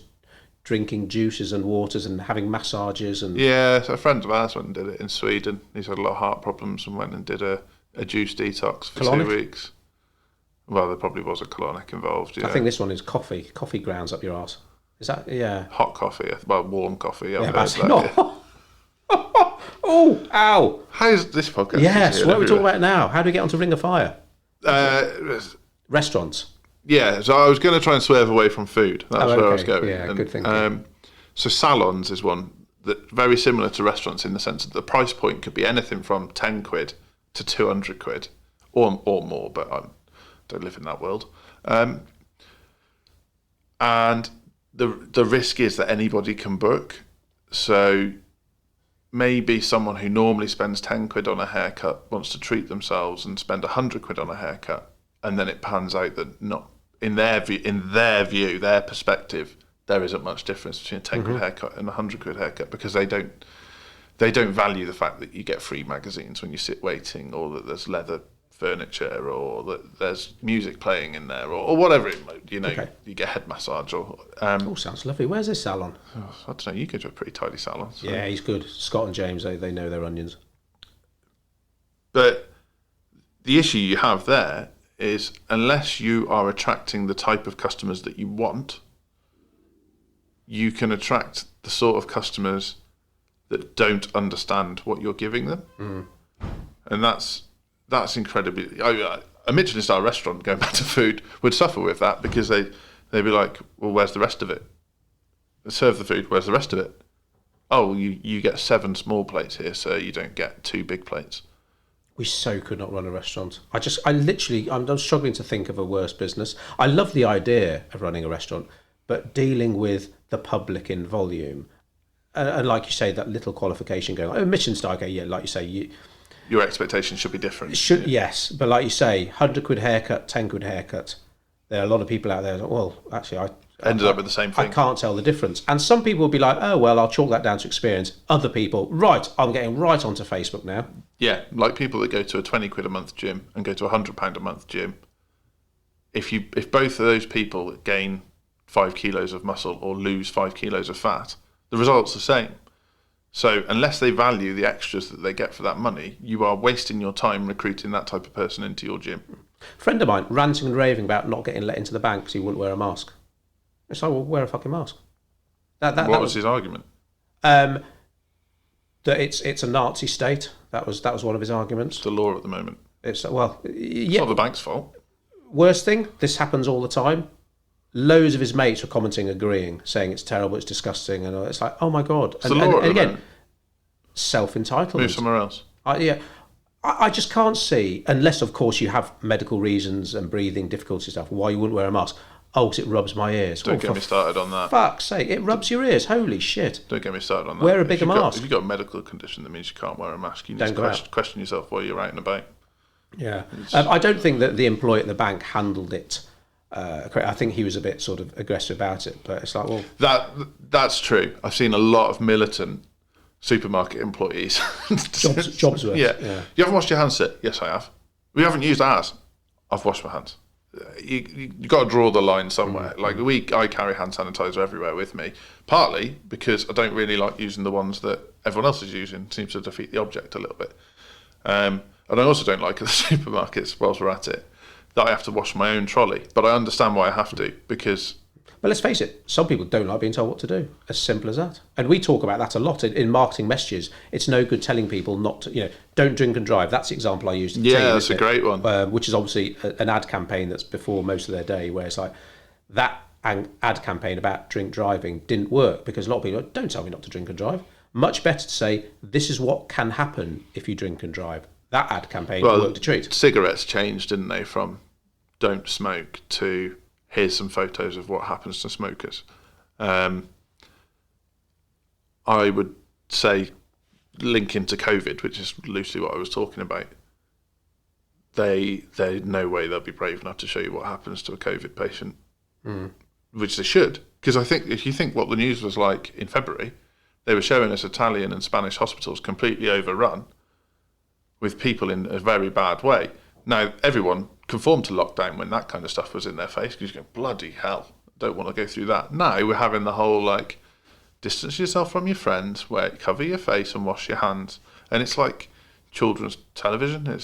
drinking juices and waters and having massages. And yeah, so a friend of ours went and did it in Sweden. He's had a lot of heart problems and went and did a juice detox for colonic? 2 weeks. Well, there probably was a colonic involved, yeah. I think this one is coffee grounds up your arse. Is that, yeah. Hot coffee, well, warm coffee. Yeah, that's not. Oh, ow. How's this podcast? Yes, what are we talking about now? How do we get onto Ring of Fire? Restaurants. Yeah, so I was going to try and swerve away from food. That's where I was going. Yeah, good thinking. So salons is one that very similar to restaurants in the sense that the price point could be anything from 10 quid to 200 quid or more, but I don't live in that world. And the risk is that anybody can book. So maybe someone who normally spends 10 quid on a haircut wants to treat themselves and spend 100 quid on a haircut, and then it pans out that not in their view, their perspective, there isn't much difference between a 10 quid haircut and a 100 quid haircut, because they don't value the fact that you get free magazines when you sit waiting, or that there's leather furniture, or that there's music playing in there, or whatever you get head massage or Oh, sounds lovely. Where's this salon? I don't know, you go to a pretty tidy salon, so. Yeah, he's good. Scott and James, they know their onions. But the issue you have there is, unless you are attracting the type of customers that you want, you can attract the sort of customers that don't understand what you're giving them. And that's incredibly. A Michelin-star restaurant, going back to food, would suffer with that, because they'd be like, well, where's the rest of it? Serve the food, where's the rest of it? Oh, you get 7 small plates here, so you don't get 2 big plates. We so could not run a restaurant. I'm struggling to think of a worse business. I love the idea of running a restaurant, but dealing with the public in volume, and like you say, that little qualification going on. Oh, Michelin-star, okay, yeah, like you say, your expectations should be different. Yes, but like you say, 100 quid haircut, 10 quid haircut. There are a lot of people out there that, well, actually, I ended up with the same thing. I can't tell the difference. And some people will be like, oh, well, I'll chalk that down to experience. Other people, right, I'm getting right onto Facebook now. Yeah, like people that go to a 20 quid a month gym and go to a £100 a month gym. If both of those people gain 5 kilos of muscle or lose 5 kilos of fat, the result's the same. So unless they value the extras that they get for that money, you are wasting your time recruiting that type of person into your gym. A friend of mine ranting and raving about not getting let into the bank because he wouldn't wear a mask. It's like, well, wear a fucking mask. What was his argument? That it's a Nazi state. That was one of his arguments. It's the law at the moment. It's yeah. It's not the bank's fault. Worst thing, this happens all the time. Loads of his mates were commenting, agreeing, saying it's terrible, it's disgusting, and it's like, oh my god. It's the law and again, self-entitlement. Move somewhere else. I just can't see, unless of course you have medical reasons and breathing difficulties stuff, why you wouldn't wear a mask. Oh, because it rubs my ears. Don't get me started on that. Fuck's sake, it rubs your ears. Holy shit. Don't get me started on that. Wear a bigger mask. If you've got a medical condition that means you can't wear a mask, you need to question yourself while you're out and about. Yeah. I don't think that the employee at the bank handled it I think he was a bit sort of aggressive about it, but it's like, well, That's true. I've seen a lot of militant supermarket employees. jobs worth. Yeah. Yeah. You haven't washed your hands, sir? Yes, I have. We haven't used ours. I've washed my hands. You got to draw the line somewhere. I carry hand sanitizer everywhere with me, partly because I don't really like using the ones that everyone else is using. It seems to defeat the object a little bit. And I also don't like at the supermarkets, whilst we're at it, that I have to wash my own trolley. But I understand why I have to, because... But let's face it, some people don't like being told what to do. As simple as that. And we talk about that a lot in marketing messages. It's no good telling people not to, don't drink and drive. That's the example I used. That's a great one. Which is obviously an ad campaign that's before most of their day, where it's like that ad campaign about drink driving didn't work because a lot of people don't tell me not to drink and drive. Much better to say, this is what can happen if you drink and drive. That ad campaign worked a treat. Cigarettes changed, didn't they, from don't smoke to... here's some photos of what happens to smokers. I would say, linking to COVID, which is loosely what I was talking about, there's no way they'll be brave enough to show you what happens to a COVID patient, which they should. Because I think if you think what the news was like in February, they were showing us Italian and Spanish hospitals completely overrun with people in a very bad way. Now, everyone conformed to lockdown when that kind of stuff was in their face, because you go, bloody hell, don't want to go through that. Now we're having the whole, distance yourself from your friends, cover your face and wash your hands. And it's like children's television.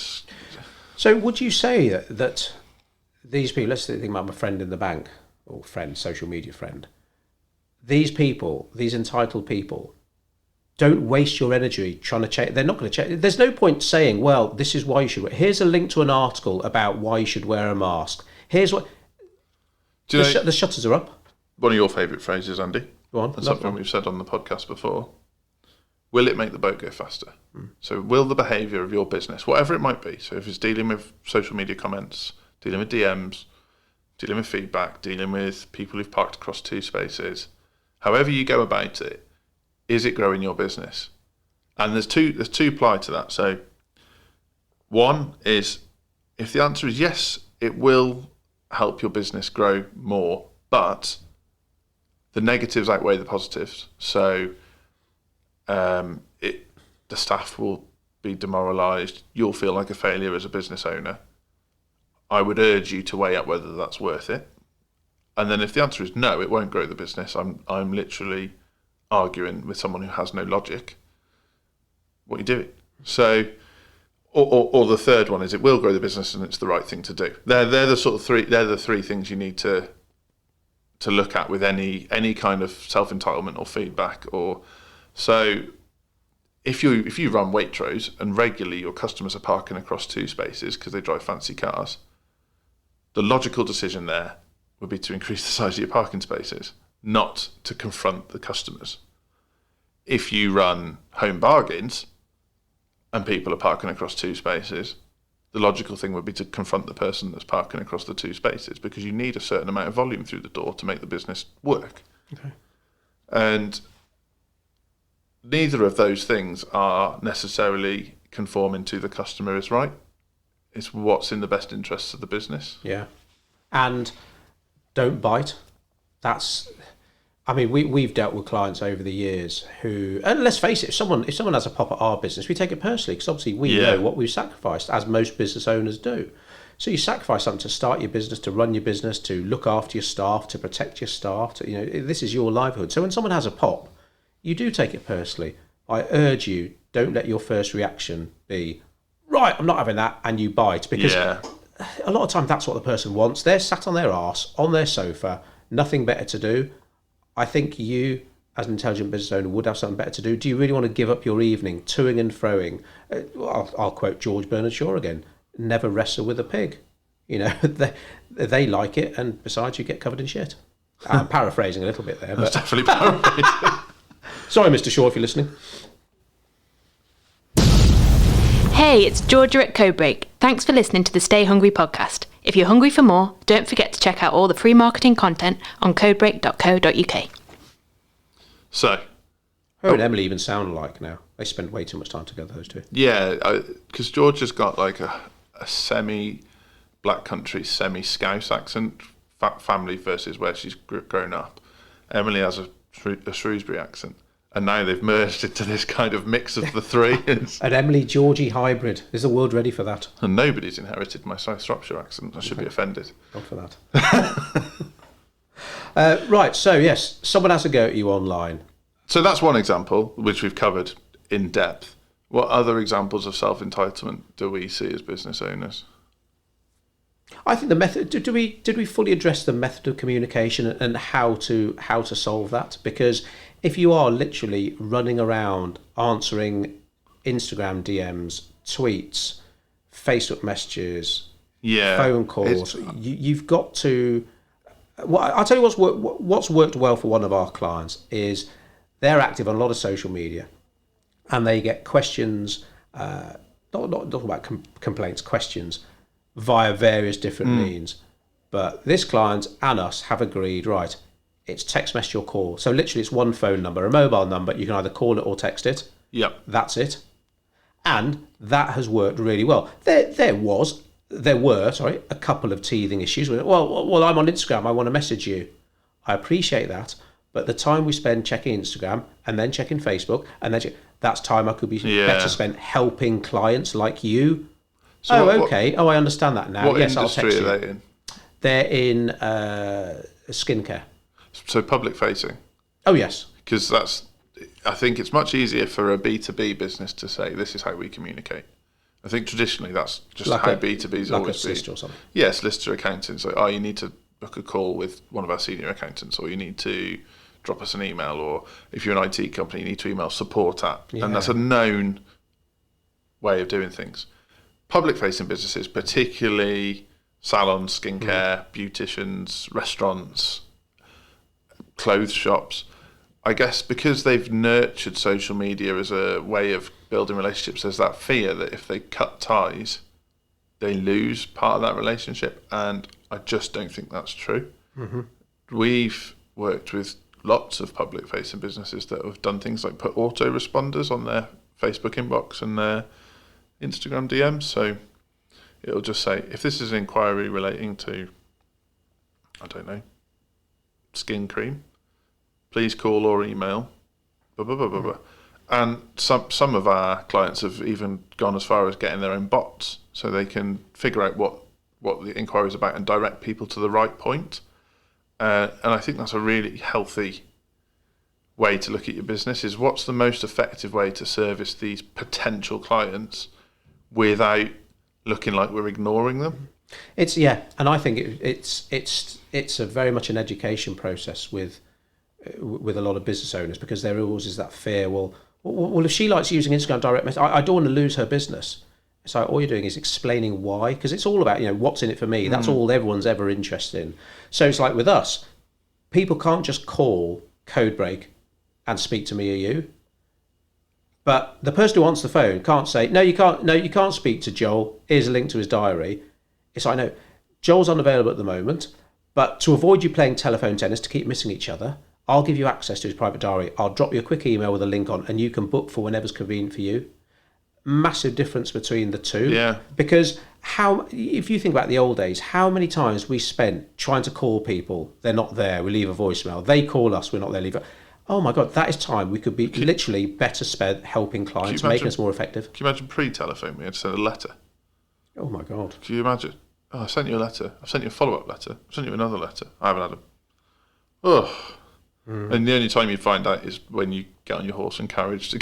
So would you say that these people, let's think about my friend in the bank, or friend, social media friend, these people, these entitled people, don't waste your energy trying to check. They're not going to check. There's no point saying, well, this is why you should wear. Here's a link to an article about why you should wear a mask. Here's what... The shutters are up. One of your favourite phrases, Andy. Go on. And something we've said on the podcast before. Will it make the boat go faster? So will the behaviour of your business, whatever it might be, so if it's dealing with social media comments, dealing with DMs, dealing with feedback, dealing with people who've parked across two spaces, however you go about it, is it growing your business? And there's two ply to that. So one is, if the answer is yes, it will help your business grow more, but the negatives outweigh the positives. So the staff will be demoralised. You'll feel like a failure as a business owner. I would urge you to weigh up whether that's worth it. And then if the answer is no, it won't grow the business, I'm literally arguing with someone who has no logic. What are you doing? So, or the third one is it will grow the business and it's the right thing to do. They're the sort of three. They're the three things you need to look at with any kind of self-entitlement or feedback. Or so, if you run Waitrose and regularly your customers are parking across two spaces because they drive fancy cars, the logical decision there would be to increase the size of your parking spaces, not to confront the customers. If you run Home Bargains and people are parking across two spaces, the logical thing would be to confront the person that's parking across the two spaces, because you need a certain amount of volume through the door to make the business work. Okay. And neither of those things are necessarily conforming to the customer is right. It's what's in the best interests of the business. Yeah. And don't bite. We've dealt with clients over the years who, and let's face it, if someone has a pop at our business, we take it personally, because obviously we know what we've sacrificed, as most business owners do. So you sacrifice something to start your business, to run your business, to look after your staff, to protect your staff. This is your livelihood. So when someone has a pop, you do take it personally. I urge you, don't let your first reaction be, right, I'm not having that, and you bite, because a lot of times that's what the person wants. They're sat on their arse, on their sofa, nothing better to do. I think you, as an intelligent business owner, would have something better to do. Do you really want to give up your evening toing and froing? I'll quote George Bernard Shaw again, never wrestle with a pig. They like it, and besides, you get covered in shit. I'm paraphrasing a little bit there. That's definitely paraphrasing. Sorry, Mr. Shaw, if you're listening. Hey, it's Georgia at Codebreak. Thanks for listening to the Stay Hungry podcast. If you're hungry for more, don't forget to check out all the free marketing content on codebreak.co.uk. So, her and Emily even sound alike now. They spend way too much time together, those two. Yeah, because George has got like a semi-Black Country, semi-Scouse accent family versus where she's grown up. Emily has a Shrewsbury accent, and now they've merged into this kind of mix of the three. An Emily Georgie hybrid. Is the world ready for that? And nobody's inherited my South Shropshire accent. I should be offended. Not for that. Right, so yes, someone has a go at you online. So that's one example, which we've covered in depth. What other examples of self-entitlement do we see as business owners? I think the method. Did we fully address the method of communication and how to solve that? Because if you are literally running around answering Instagram DMs, tweets, Facebook messages, phone calls, you've got to. Well, I'll tell you what's worked well for one of our clients is they're active on a lot of social media, and they get questions, not about complaints, questions via various different means. But this client and us have agreed, right, it's text message or call. So literally it's one phone number, a mobile number. You can either call it or text it. Yep. That's it. And that has worked really well. There were a couple of teething issues with it. Well, I'm on Instagram. I want to message you. I appreciate that. But the time we spend checking Instagram and then checking Facebook and then that's time I could be better spent helping clients like you. So okay. I understand that now. What yes, industry I'll text are you. they in? They're in skincare. So public facing. Oh yes. Because I think it's much easier for a B2B business to say, this is how we communicate. I think traditionally that's just like how B2B's like always a been. solicitor or something. Yeah, solicitor accountants. Like, you need to book a call with one of our senior accountants, or you need to drop us an email, or if you're an IT company, you need to email support at. Yeah. And that's a known way of doing things. Public-facing businesses, particularly salons, skincare, beauticians, restaurants, clothes shops, I guess because they've nurtured social media as a way of building relationships, there's that fear that if they cut ties, they lose part of that relationship. And I just don't think that's true. Mm-hmm. We've worked with lots of public-facing businesses that have done things like put autoresponders on their Facebook inbox and their Instagram DMs. So it'll just say, if this is an inquiry relating to, I don't know, skin cream, please call or email, blah, blah, blah, blah, blah. And some of our clients have even gone as far as getting their own bots so they can figure out what the inquiry is about and direct people to the right point. And I think that's a really healthy way to look at your business, is what's the most effective way to service these potential clients without looking like we're ignoring them. And I think it's a very much an education process with a lot of business owners, because there always is that fear. Well, if she likes using Instagram direct message, I don't want to lose her business. So all you're doing is explaining why, because it's all about, what's in it for me. That's all everyone's ever interested in. So it's like with us, people can't just call Codebreak and speak to me or you. But the person who answers the phone can't say, no, you can't speak to Joel. Here's a link to his diary. It's like, no, Joel's unavailable at the moment, but to avoid you playing telephone tennis, to keep missing each other, I'll give you access to his private diary. I'll drop you a quick email with a link on, and you can book for whenever's convenient for you. Massive difference between the two. Yeah. Because if you think about the old days, how many times we spent trying to call people, they're not there, we leave a voicemail. They call us, we're not there, leave it. Oh my God, that is time we could be literally better spent helping clients, making us more effective. Can you imagine pre-telephone we had to send a letter? Oh my God. Can you imagine? Oh, I sent you a letter. I've sent you a follow-up letter. I've sent you another letter. I haven't had them. Oh. And the only time you find out is when you get on your horse and carriage to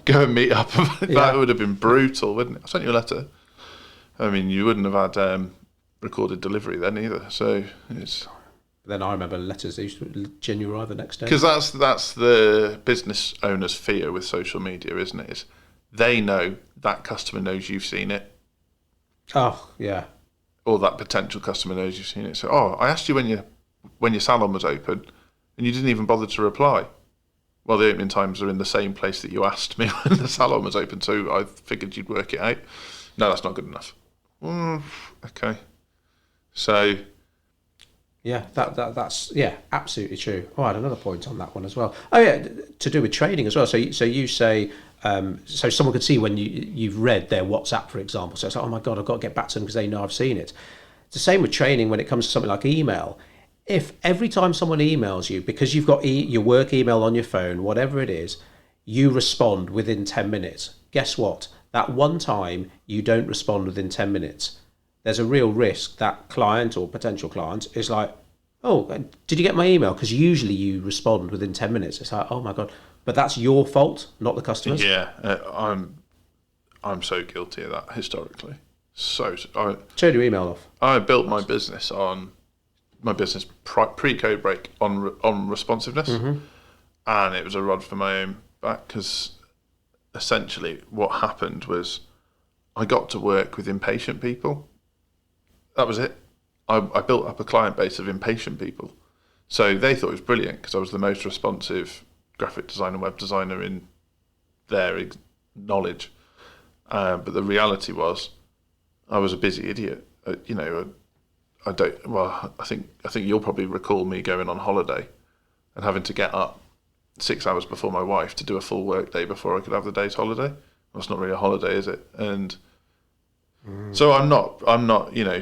go and meet up. That would have been brutal, wouldn't it? I sent you a letter. I mean, you wouldn't have had recorded delivery then either. So it's. Then I remember letters they used to genuinely arrive the next day. Because that's the business owner's fear with social media, isn't it? Is they know that customer knows you've seen it. Oh yeah. Or that potential customer knows you've seen it. So, I asked you when your salon was open, and you didn't even bother to reply. Well, the opening times are in the same place that you asked me when the salon was open, so I figured you'd work it out. No, that's not good enough. Okay. So. Yeah, that's absolutely true. I had another point on that one as well. Oh yeah, to do with trading as well. So you say, so someone could see when you've read their WhatsApp, for example. So it's like, oh my God, I've got to get back to them because they know I've seen it. It's the same with training when it comes to something like email. If every time someone emails you, because you've got your work email on your phone, whatever it is, you respond within 10 minutes, guess what? That one time you don't respond within 10 minutes, there's a real risk that client or potential client is like, oh, did you get my email? Because usually you respond within 10 minutes. It's like, oh my God. But that's your fault, not the customer's. Yeah, I'm so guilty of that historically. Turn your email off. I built my business pre-Codebreak on responsiveness, and it was a rod for my own back, because essentially what happened was I got to work with impatient people. That was it. I built up a client base of impatient people, so they thought it was brilliant because I was the most responsive graphic designer, web designer in their knowledge. But the reality was, I was a busy idiot. I think you'll probably recall me going on holiday and having to get up 6 hours before my wife to do a full work day before I could have the day's holiday. That's not really a holiday, is it? And so I'm not,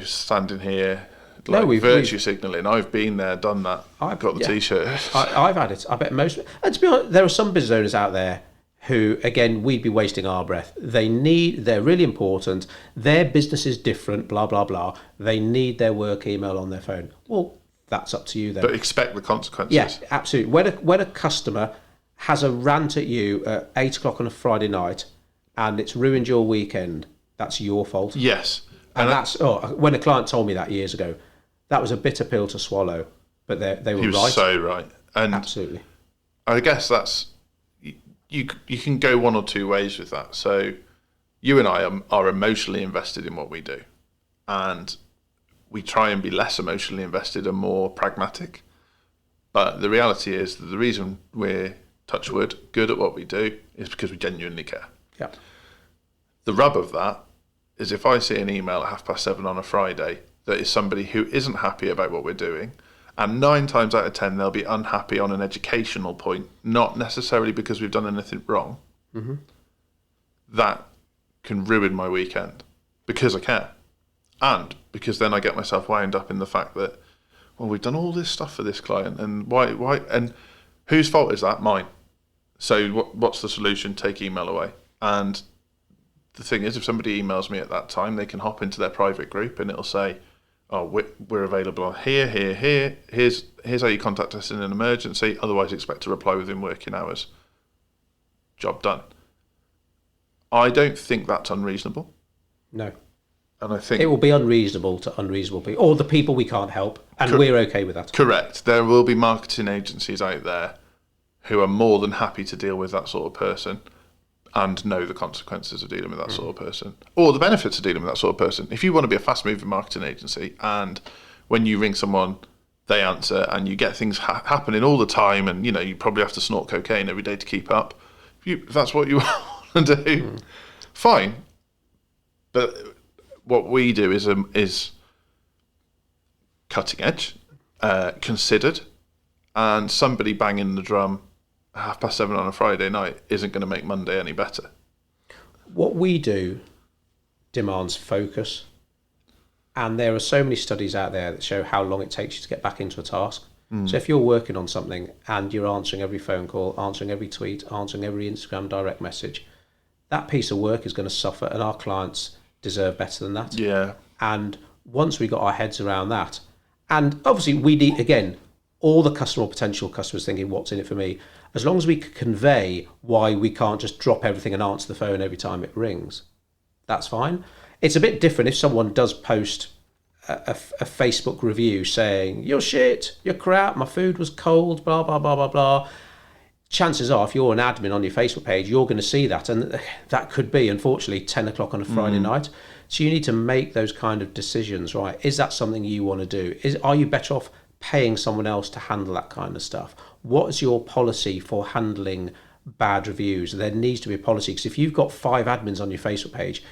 standing here virtue signalling. I've been there, done that. I've got the T-shirt. I've had it. I bet most. And to be honest, there are some business owners out there who, again, we'd be wasting our breath. They're really important. Their business is different, blah, blah, blah. They need their work email on their phone. Well, that's up to you then. But expect the consequences. Yes, absolutely. When a customer has a rant at you at 8 o'clock on a Friday night and it's ruined your weekend, that's your fault. Yes. And when a client told me that years ago, that was a bitter pill to swallow, but they were right. He was so right. And absolutely. I guess that's, you can go one or two ways with that. So you and I are emotionally invested in what we do, and we try and be less emotionally invested and more pragmatic. But the reality is that the reason we're, touch wood, good at what we do is because we genuinely care. Yeah. The rub of that is if I see an email at 7:30 on a Friday that is somebody who isn't happy about what we're doing, and 9 times out of 10 they'll be unhappy on an educational point, not necessarily because we've done anything wrong, that can ruin my weekend because I care. And because then I get myself wound up in the fact that, well, we've done all this stuff for this client, and why, and whose fault is that? Mine. So what's the solution? Take email away. And the thing is, if somebody emails me at that time, they can hop into their private group and it'll say, oh, we're available on here. Here's how you contact us in an emergency. Otherwise, expect a reply within working hours. Job done. I don't think that's unreasonable. No. And I think it will be unreasonable to unreasonable people, or the people we can't help, and we're okay with that. Correct. There will be marketing agencies out there who are more than happy to deal with that sort of person and know the consequences of dealing with that sort of person, or the benefits of dealing with that sort of person. If you want to be a fast-moving marketing agency, and when you ring someone, they answer, and you get things happening all the time, and you probably have to snort cocaine every day to keep up. If that's what you want to do, fine. But what we do is cutting edge, considered, and somebody banging the drum at 7:30 on a Friday night isn't going to make Monday any better. What we do demands focus, and there are so many studies out there that show how long it takes you to get back into a task. So if you're working on something and you're answering every phone call, answering every tweet, answering every Instagram direct message, that piece of work is going to suffer, and our clients deserve better than that. Yeah. And once we got our heads around that, and obviously we need, again, all the customer or potential customers thinking, what's in it for me? As long as we can convey why we can't just drop everything and answer the phone every time it rings, that's fine. It's a bit different if someone does post a Facebook review saying, you're shit, you're crap, my food was cold, blah, blah, blah, blah, blah. Chances are, if you're an admin on your Facebook page, you're going to see that. And that could be, unfortunately, 10 o'clock on a Friday night. So you need to make those kind of decisions, right? Is that something you want to do? Are you better off paying someone else to handle that kind of stuff? What is your policy for handling bad reviews? There needs to be a policy, because if you've got 5 admins on your Facebook page,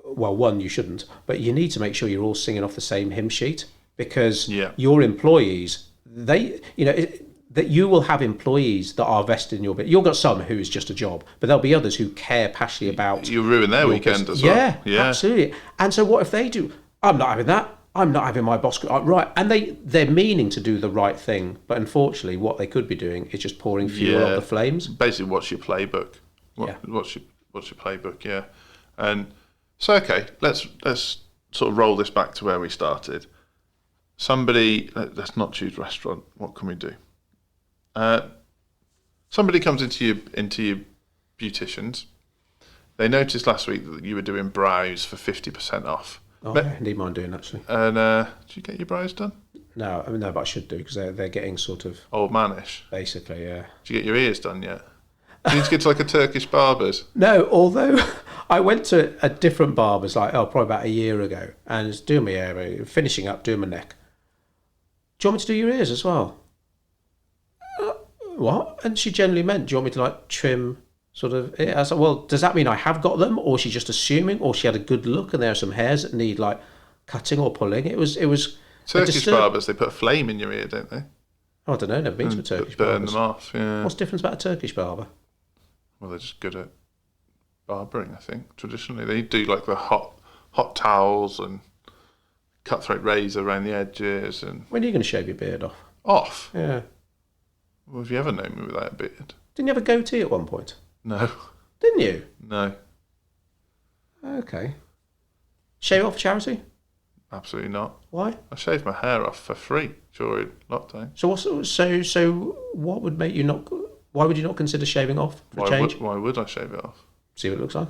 well, one, you shouldn't, but you need to make sure you're all singing off the same hymn sheet, because your employees, that you will have employees that are vested in your bit. You've got some who is just a job, but there'll be others who care passionately about. You ruin their weekend as well. Yeah, absolutely. And so what if they do? I'm not having that. I'm not having my boss right, and they're meaning to do the right thing, but unfortunately, what they could be doing is just pouring fuel on the flames. Basically, what's your playbook? What's your playbook? Yeah, and so okay, let's sort of roll this back to where we started. Let's not choose restaurant. What can we do? Somebody comes into your beauticians. They noticed last week that you were doing brows for 50% off. Oh, I need mine doing actually. And did you get your brows done? No, but I should do because they're getting sort of old manish. Basically, yeah. Did you get your ears done yet? Do you need to get to like a Turkish barber's? No, although I went to a different barber's probably about a year ago, and it's doing my hair, finishing up, doing my neck. Do you want me to do your ears as well? What? And she generally meant, do you want me to like trim sort of it? I was like, well, does that mean I have got them, or she's just assuming, or she had a good look and there are some hairs that need like cutting or pulling? It was Turkish barbers, they put a flame in your ear, don't they? Oh, I don't know, never been to a Turkish burn barbers. them off, yeah. What's the difference about a Turkish barber? Well, they're just good at barbering, I think. Traditionally, they do like the hot towels and cutthroat razor around the edges. And when are you going to shave your beard off? Off? Yeah. Well, have you ever known me without a beard? Didn't you have a goatee at one point? No. Didn't you? No. Okay. Shave it off for charity? Absolutely not. Why? I shaved my hair off for free during lockdown. So what would make you not? Why would you not consider shaving off for a change? Why would I shave it off? See what it looks like.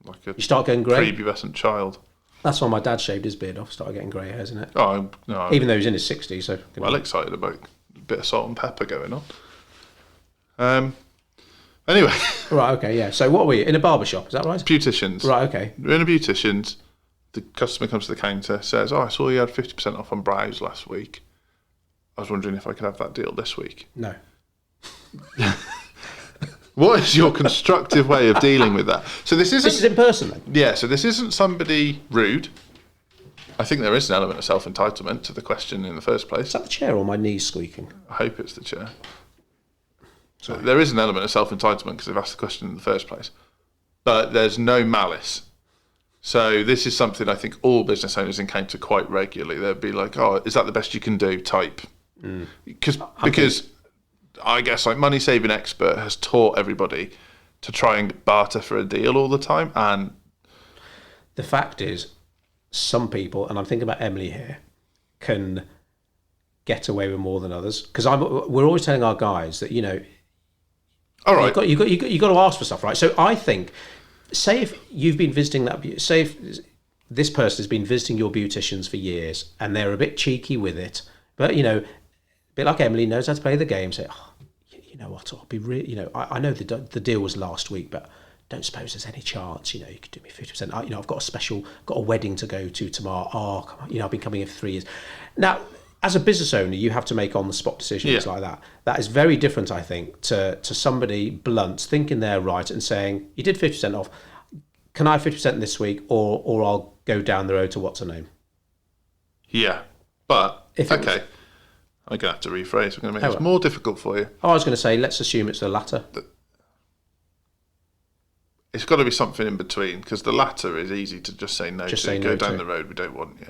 Like a you start getting grey. Prepubescent child. That's why my dad shaved his beard off. Started getting grey hairs in it. Oh no! Even though he's in his 60s, so well excited about a bit of salt and pepper going on. Anyway. Right. Okay. Yeah. So what were you in a barber shop? Is that right? Beauticians. Right. Okay. We're in a beauticians. The customer comes to the counter, says, "Oh, I saw you had 50% off on brows last week. I was wondering if I could have that deal this week." No. What is your constructive way of dealing with that? So this is in person then? Yeah, so this isn't somebody rude. I think there is an element of self-entitlement to the question in the first place. Is that the chair or my knees squeaking? I hope it's the chair. So there is an element of self-entitlement because they've asked the question in the first place. But there's no malice. So this is something I think all business owners encounter quite regularly. They'll be like, "Oh, is that the best you can do?" type. Because I guess like Money Saving Expert has taught everybody to try and barter for a deal all the time. And the fact is, some people, and I'm thinking about Emily here, can get away with more than others. Because we're always telling our guys that, all right, you got to ask for stuff, right? So I think, say if you've been visiting say if this person has been visiting your beauticians for years and they're a bit cheeky with it, but a bit like Emily knows how to play the game. Say, "Oh, you know what? I'll be really, I know the deal was last week, but don't suppose there's any chance, you could do me 50%. I've got a wedding to go to tomorrow. Oh, come on, I've been coming here for 3 years." Now, as a business owner, you have to make on-the-spot decisions like that. That is very different, I think, to somebody blunt, thinking they're right and saying, "You did 50% off. Can I have 50% this week, or I'll go down the road to what's her name?" Yeah, but okay. I'm going to have to rephrase. I'm going to make this more difficult for you. I was going to say, let's assume it's the latter. It's got to be something in between, because the latter is easy to just say no to. Go down the road, we don't want you.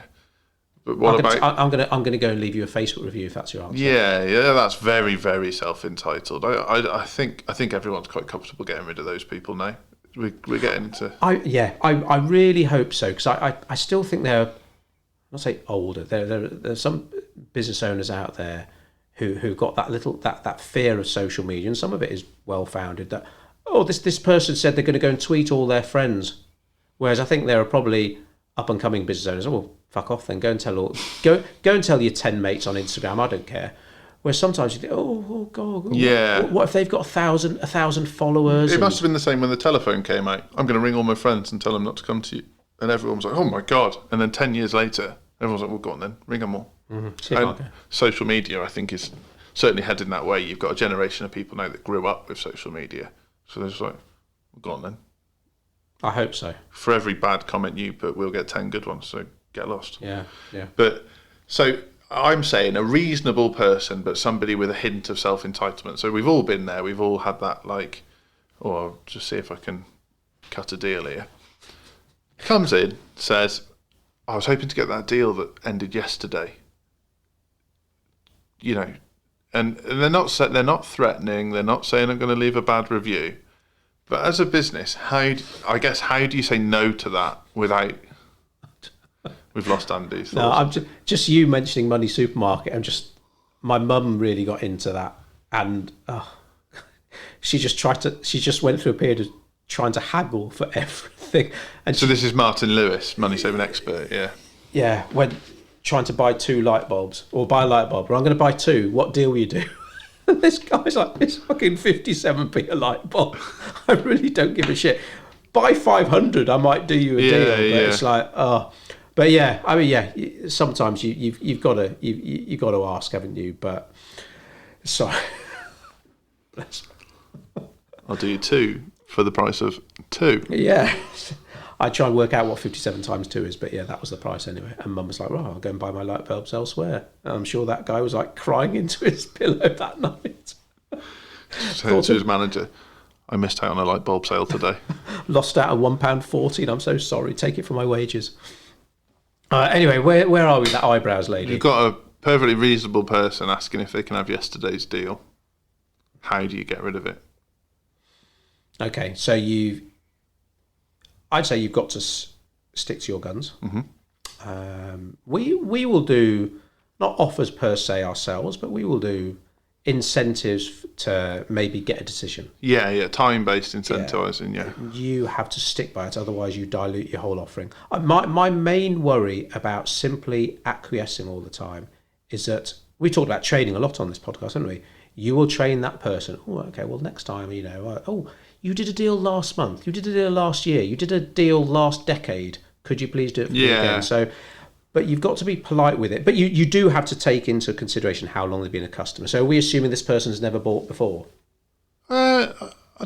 But what about... I'm going to go and leave you a Facebook review if that's your answer. Yeah, that's very, very self-entitled. I think everyone's quite comfortable getting rid of those people now. We're getting into... I really hope so, because I still think they're... I'll say older. There's some business owners out there who got that fear of social media, and some of it is well founded. That this person said they're going to go and tweet all their friends, whereas I think there are probably up and coming business owners. Oh, well, fuck off then. Go and tell your 10 mates on Instagram. I don't care. Where sometimes you think, oh God, yeah. What if they've got 1,000 followers? It must have been the same when the telephone came out. I'm going to ring all my friends and tell them not to come to you. And everyone's like, "Oh my God." And then 10 years later, everyone's like, "Well, go on then, ring them all." Mm-hmm. And social media, I think, is certainly heading that way. You've got a generation of people now that grew up with social media. So they're just like, "Well, go on then." I hope so. For every bad comment you put, we'll get 10 good ones, so get lost. Yeah. But, so I'm saying a reasonable person, but somebody with a hint of self-entitlement. So we've all been there. We've all had that, like, I'll just see if I can cut a deal here. Comes in, says, I was hoping to get that deal that ended yesterday. You know, and they're not threatening. They're not saying I'm going to leave a bad review. But as a business, how do you say no to that without? We've lost Andy's. No, I'm just you mentioning Money Supermarket. My mum really got into that, and she just went through a period of trying to haggle for everything. And so this is Martin Lewis, money saving expert. Yeah, when trying to buy 2 light bulbs or buy a light bulb, or I'm going to buy 2. What deal will you do? And this guy's like, it's fucking 57p a light bulb. I really don't give a shit. Buy 500, I might do you a deal. But it's like, but yeah, I mean, yeah. Sometimes you've got to ask, haven't you? But sorry, I'll do you 2 for the price of 2. Yeah. I try and work out what 57 times 2 is, but yeah, that was the price anyway. And Mum was like, "Well, I'll go and buy my light bulbs elsewhere." And I'm sure that guy was like crying into his pillow that night. So to his manager, "I missed out on a light bulb sale today. Lost out on £1.40, and I'm so sorry. Take it for my wages." Anyway, where are we? That eyebrows lady. You've got a perfectly reasonable person asking if they can have yesterday's deal. How do you get rid of it? Okay, so I'd say you've got to stick to your guns. Mm-hmm. We will do, not offers per se ourselves, but we will do incentives to maybe get a decision. Yeah, time-based incentivising, yeah. You have to stick by it, otherwise you dilute your whole offering. My main worry about simply acquiescing all the time is that, we talked about training a lot on this podcast, haven't we? You will train that person. Oh, okay, well, next time, you did a deal last month, you did a deal last year, you did a deal last decade. Could you please do it for me again? So, but you've got to be polite with it. But you do have to take into consideration how long they've been a customer. So are we assuming this person's never bought before? I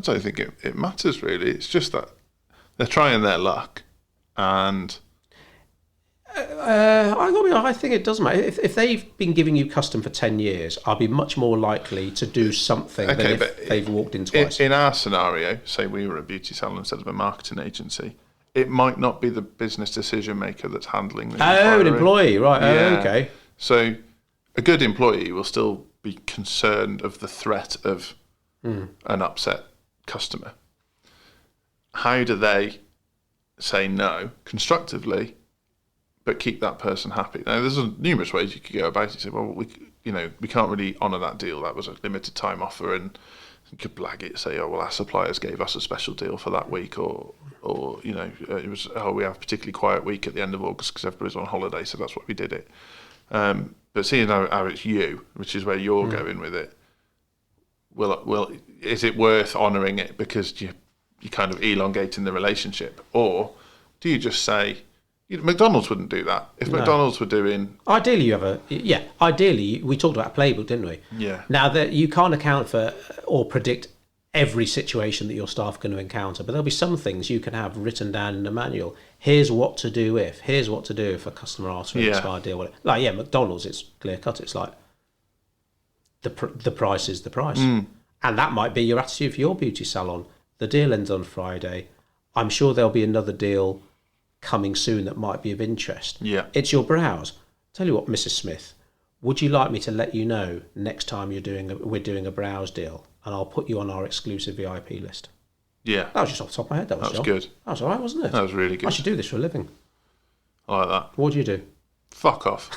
don't think it matters, really. It's just that they're trying their luck. And I think it does matter. If they've been giving you custom for 10 years, I'll be much more likely to do something than if they've walked in twice. In our scenario, say we were a beauty salon instead of a marketing agency, it might not be the business decision maker that's handling the inquiry. An employee, right. Yeah. Oh, okay. So a good employee will still be concerned of the threat of an upset customer. How do they say no constructively, but keep that person happy? Now, there's numerous ways you could go about it. You say, well, we can't really honour that deal. That was a limited time offer, and you could blag it, say, oh, well, our suppliers gave us a special deal for that week, or it was, we have a particularly quiet week at the end of August because everybody's on holiday, so that's why we did it. But seeing how it's you, which is where you're going with it, well, is it worth honouring it because you're kind of elongating the relationship, or do you just say, McDonald's wouldn't do that. If McDonald's were doing... Ideally, we talked about a playbook, didn't we? Yeah. Now, that you can't account for or predict every situation that your staff are going to encounter, but there'll be some things you can have written down in a manual. Here's what to do if a customer asks for an expired deal. Like, McDonald's, it's clear cut. It's like, the price is the price. And that might be your attitude for your beauty salon. The deal ends on Friday. I'm sure there'll be another deal coming soon that might be of interest. Yeah. It's your brows. Tell you what, Mrs. Smith, would you like me to let you know next time we're doing a brows deal, and I'll put you on our exclusive VIP list? Yeah. That was just off the top of my head. That was good. That was all right, wasn't it? That was really good. I should do this for a living. I like that. What do you do? Fuck off.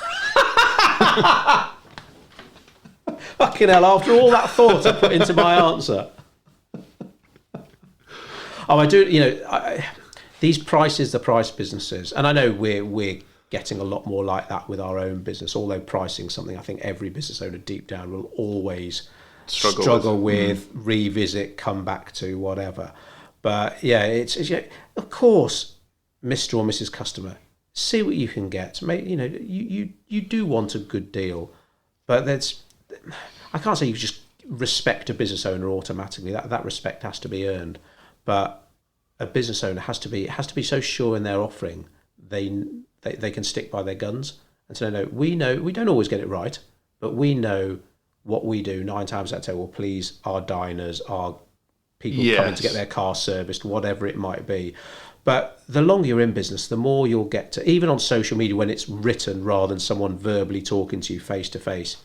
Fucking hell, after all that thought I put into my answer. I do, these prices, the price businesses, and I know we're getting a lot more like that with our own business, although pricing something I think every business owner deep down will always struggle with, revisit, come back to, whatever. But yeah, it's of course, Mr. or Mrs. Customer, see what you can get. You do want a good deal, but I can't say you just respect a business owner automatically. That respect has to be earned, but a business owner has to be so sure in their offering they can stick by their guns and say, no, we don't always get it right, but we know what we do 9 times out of 10 will please our diners, our people coming to get Yes. their car serviced, whatever it might be. But the longer you're in business, the more you'll get to, even on social media when it's written rather than someone verbally talking to you face to face,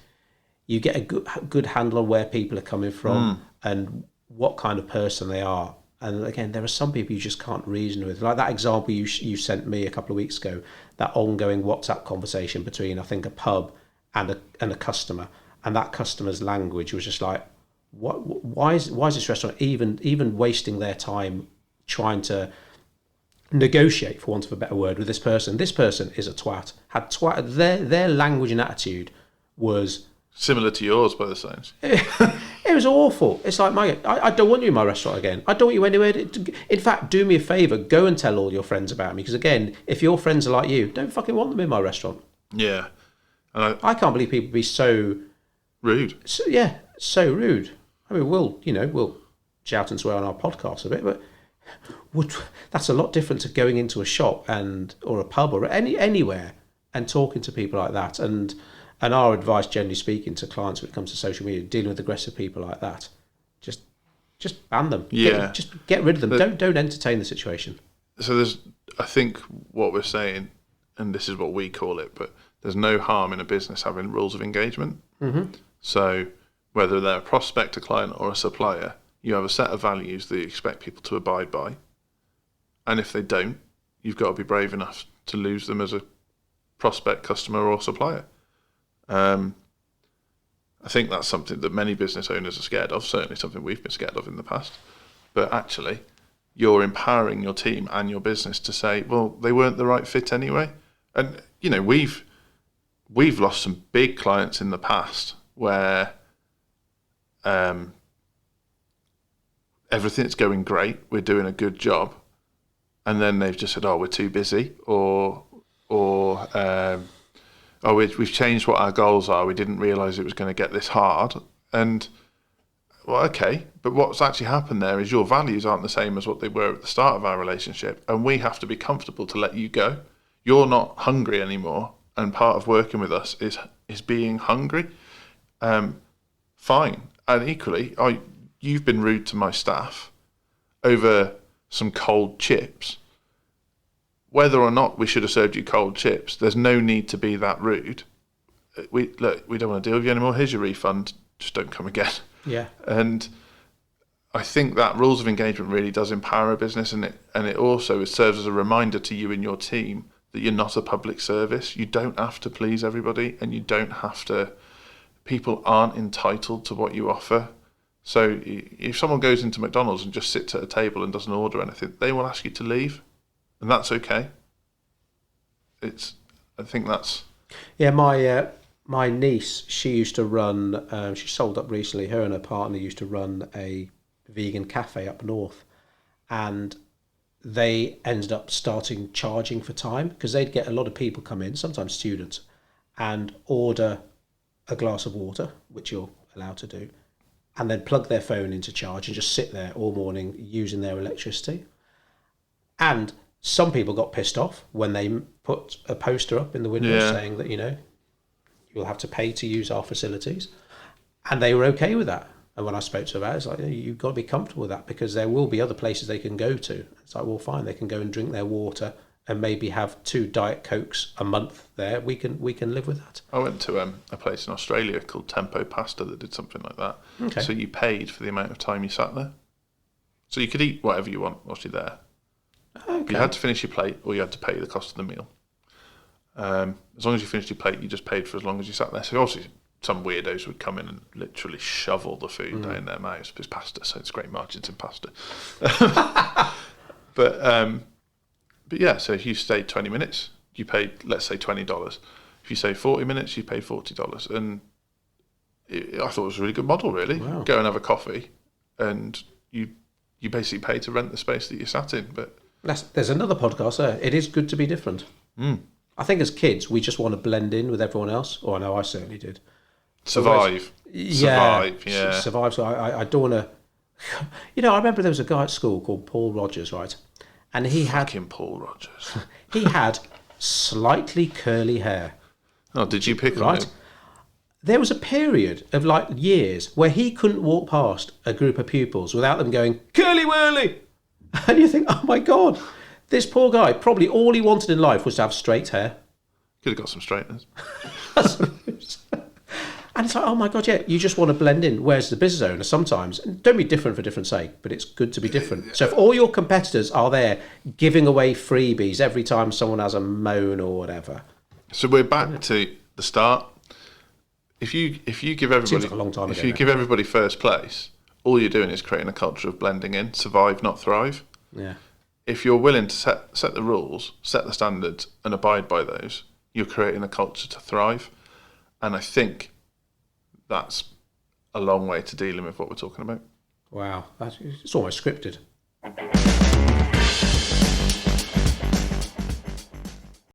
you get a good handle on where people are coming from and what kind of person they are. And again, there are some people you just can't reason with. Like that example you sent me a couple of weeks ago, that ongoing WhatsApp conversation between, I think, a pub and a customer. And that customer's language was just like, why is this restaurant even wasting their time trying to negotiate, for want of a better word, with this person? This person is a twat. Their language and attitude was Similar to yours, by the sounds. it was awful. It's like, I don't want you in my restaurant again. I don't want you anywhere. In fact, do me a favour, go and tell all your friends about me. Because again, if your friends are like you, don't fucking want them in my restaurant. Yeah. And I can't believe people be so rude. so rude. I mean, we'll shout and swear on our podcast a bit, but that's a lot different to going into a shop or a pub or anywhere and talking to people like that. And our advice, generally speaking, to clients when it comes to social media, dealing with aggressive people like that, just ban them. Yeah. Just get rid of them. Don't entertain the situation. So I think what we're saying, and this is what we call it, but there's no harm in a business having rules of engagement. Mm-hmm. So whether they're a prospect, a client, or a supplier, you have a set of values that you expect people to abide by. And if they don't, you've got to be brave enough to lose them as a prospect, customer, or supplier. I think that's something that many business owners are scared of, certainly something we've been scared of in the past. But actually, you're empowering your team and your business to say, well, they weren't the right fit anyway. And, we've lost some big clients in the past where everything's going great, we're doing a good job, and then they've just said, oh, we're too busy, or we've changed what our goals are. We didn't realise it was going to get this hard. And, well, okay, but what's actually happened there is your values aren't the same as what they were at the start of our relationship, and we have to be comfortable to let you go. You're not hungry anymore, and part of working with us is being hungry. Fine. And equally, you've been rude to my staff over some cold chips. Whether or not we should have served you cold chips, there's no need to be that rude. We don't want to deal with you anymore. Here's your refund. Just don't come again. Yeah. And I think that rules of engagement really does empower a business, and it also serves as a reminder to you and your team that you're not a public service. You don't have to please everybody, and you don't have to. People aren't entitled to what you offer. So if someone goes into McDonald's and just sits at a table and doesn't order anything, they will ask you to leave. And that's okay. I think that's... Yeah, my niece, she used to run, she sold up recently, her and her partner used to run a vegan cafe up north. And they ended up starting charging for time because they'd get a lot of people come in, sometimes students, and order a glass of water, which you're allowed to do, and then plug their phone into charge and just sit there all morning using their electricity. And some people got pissed off when they put a poster up in the window saying that, you'll have to pay to use our facilities. And they were okay with that. And when I spoke to them about it, it's like, you've got to be comfortable with that because there will be other places they can go to. It's like, well, fine, they can go and drink their water and maybe have 2 Diet Cokes a month there. We can live with that. I went to a place in Australia called Tempo Pasta that did something like that. Okay. So you paid for the amount of time you sat there. So you could eat whatever you want whilst you're there. Okay. You had to finish your plate, or you had to pay the cost of the meal. As long as you finished your plate, you just paid for as long as you sat there. So obviously, some weirdos would come in and literally shovel the food down their mouths. It's pasta, so it's great margins in pasta. But yeah, so if you stayed 20 minutes, you paid, let's say, $20. If you stayed 40 minutes, you paid $40. And I thought it was a really good model, really. Wow. Go and have a coffee, and you basically pay to rent the space that you sat in. But there's another podcast there. It is good to be different. I think as kids, we just want to blend in with everyone else. Or I know I certainly did. Survive. Survive. So I don't want to... I remember there was a guy at school called Paul Rogers, right? And he had... Fucking Paul Rogers. He had slightly curly hair. Oh, did you pick on him? There was a period of like years where he couldn't walk past a group of pupils without them going, curly whirly. And you think, oh my God, this poor guy, probably all he wanted in life was to have straight hair. Could have got some straighteners. And it's like, oh my God, yeah, you just want to blend in. Whereas the business owner sometimes, and don't be different for different sake, but it's good to be different. So if all your competitors are there giving away freebies every time someone has a moan or whatever. So we're back to the start. If you give everybody Seems like a long time ago if you now. give everybody first place, all you're doing is creating a culture of blending in, survive, not thrive. Yeah. If you're willing to set the rules, set the standards, and abide by those, you're creating a culture to thrive. And I think that's a long way to dealing with what we're talking about. Wow. It's almost scripted.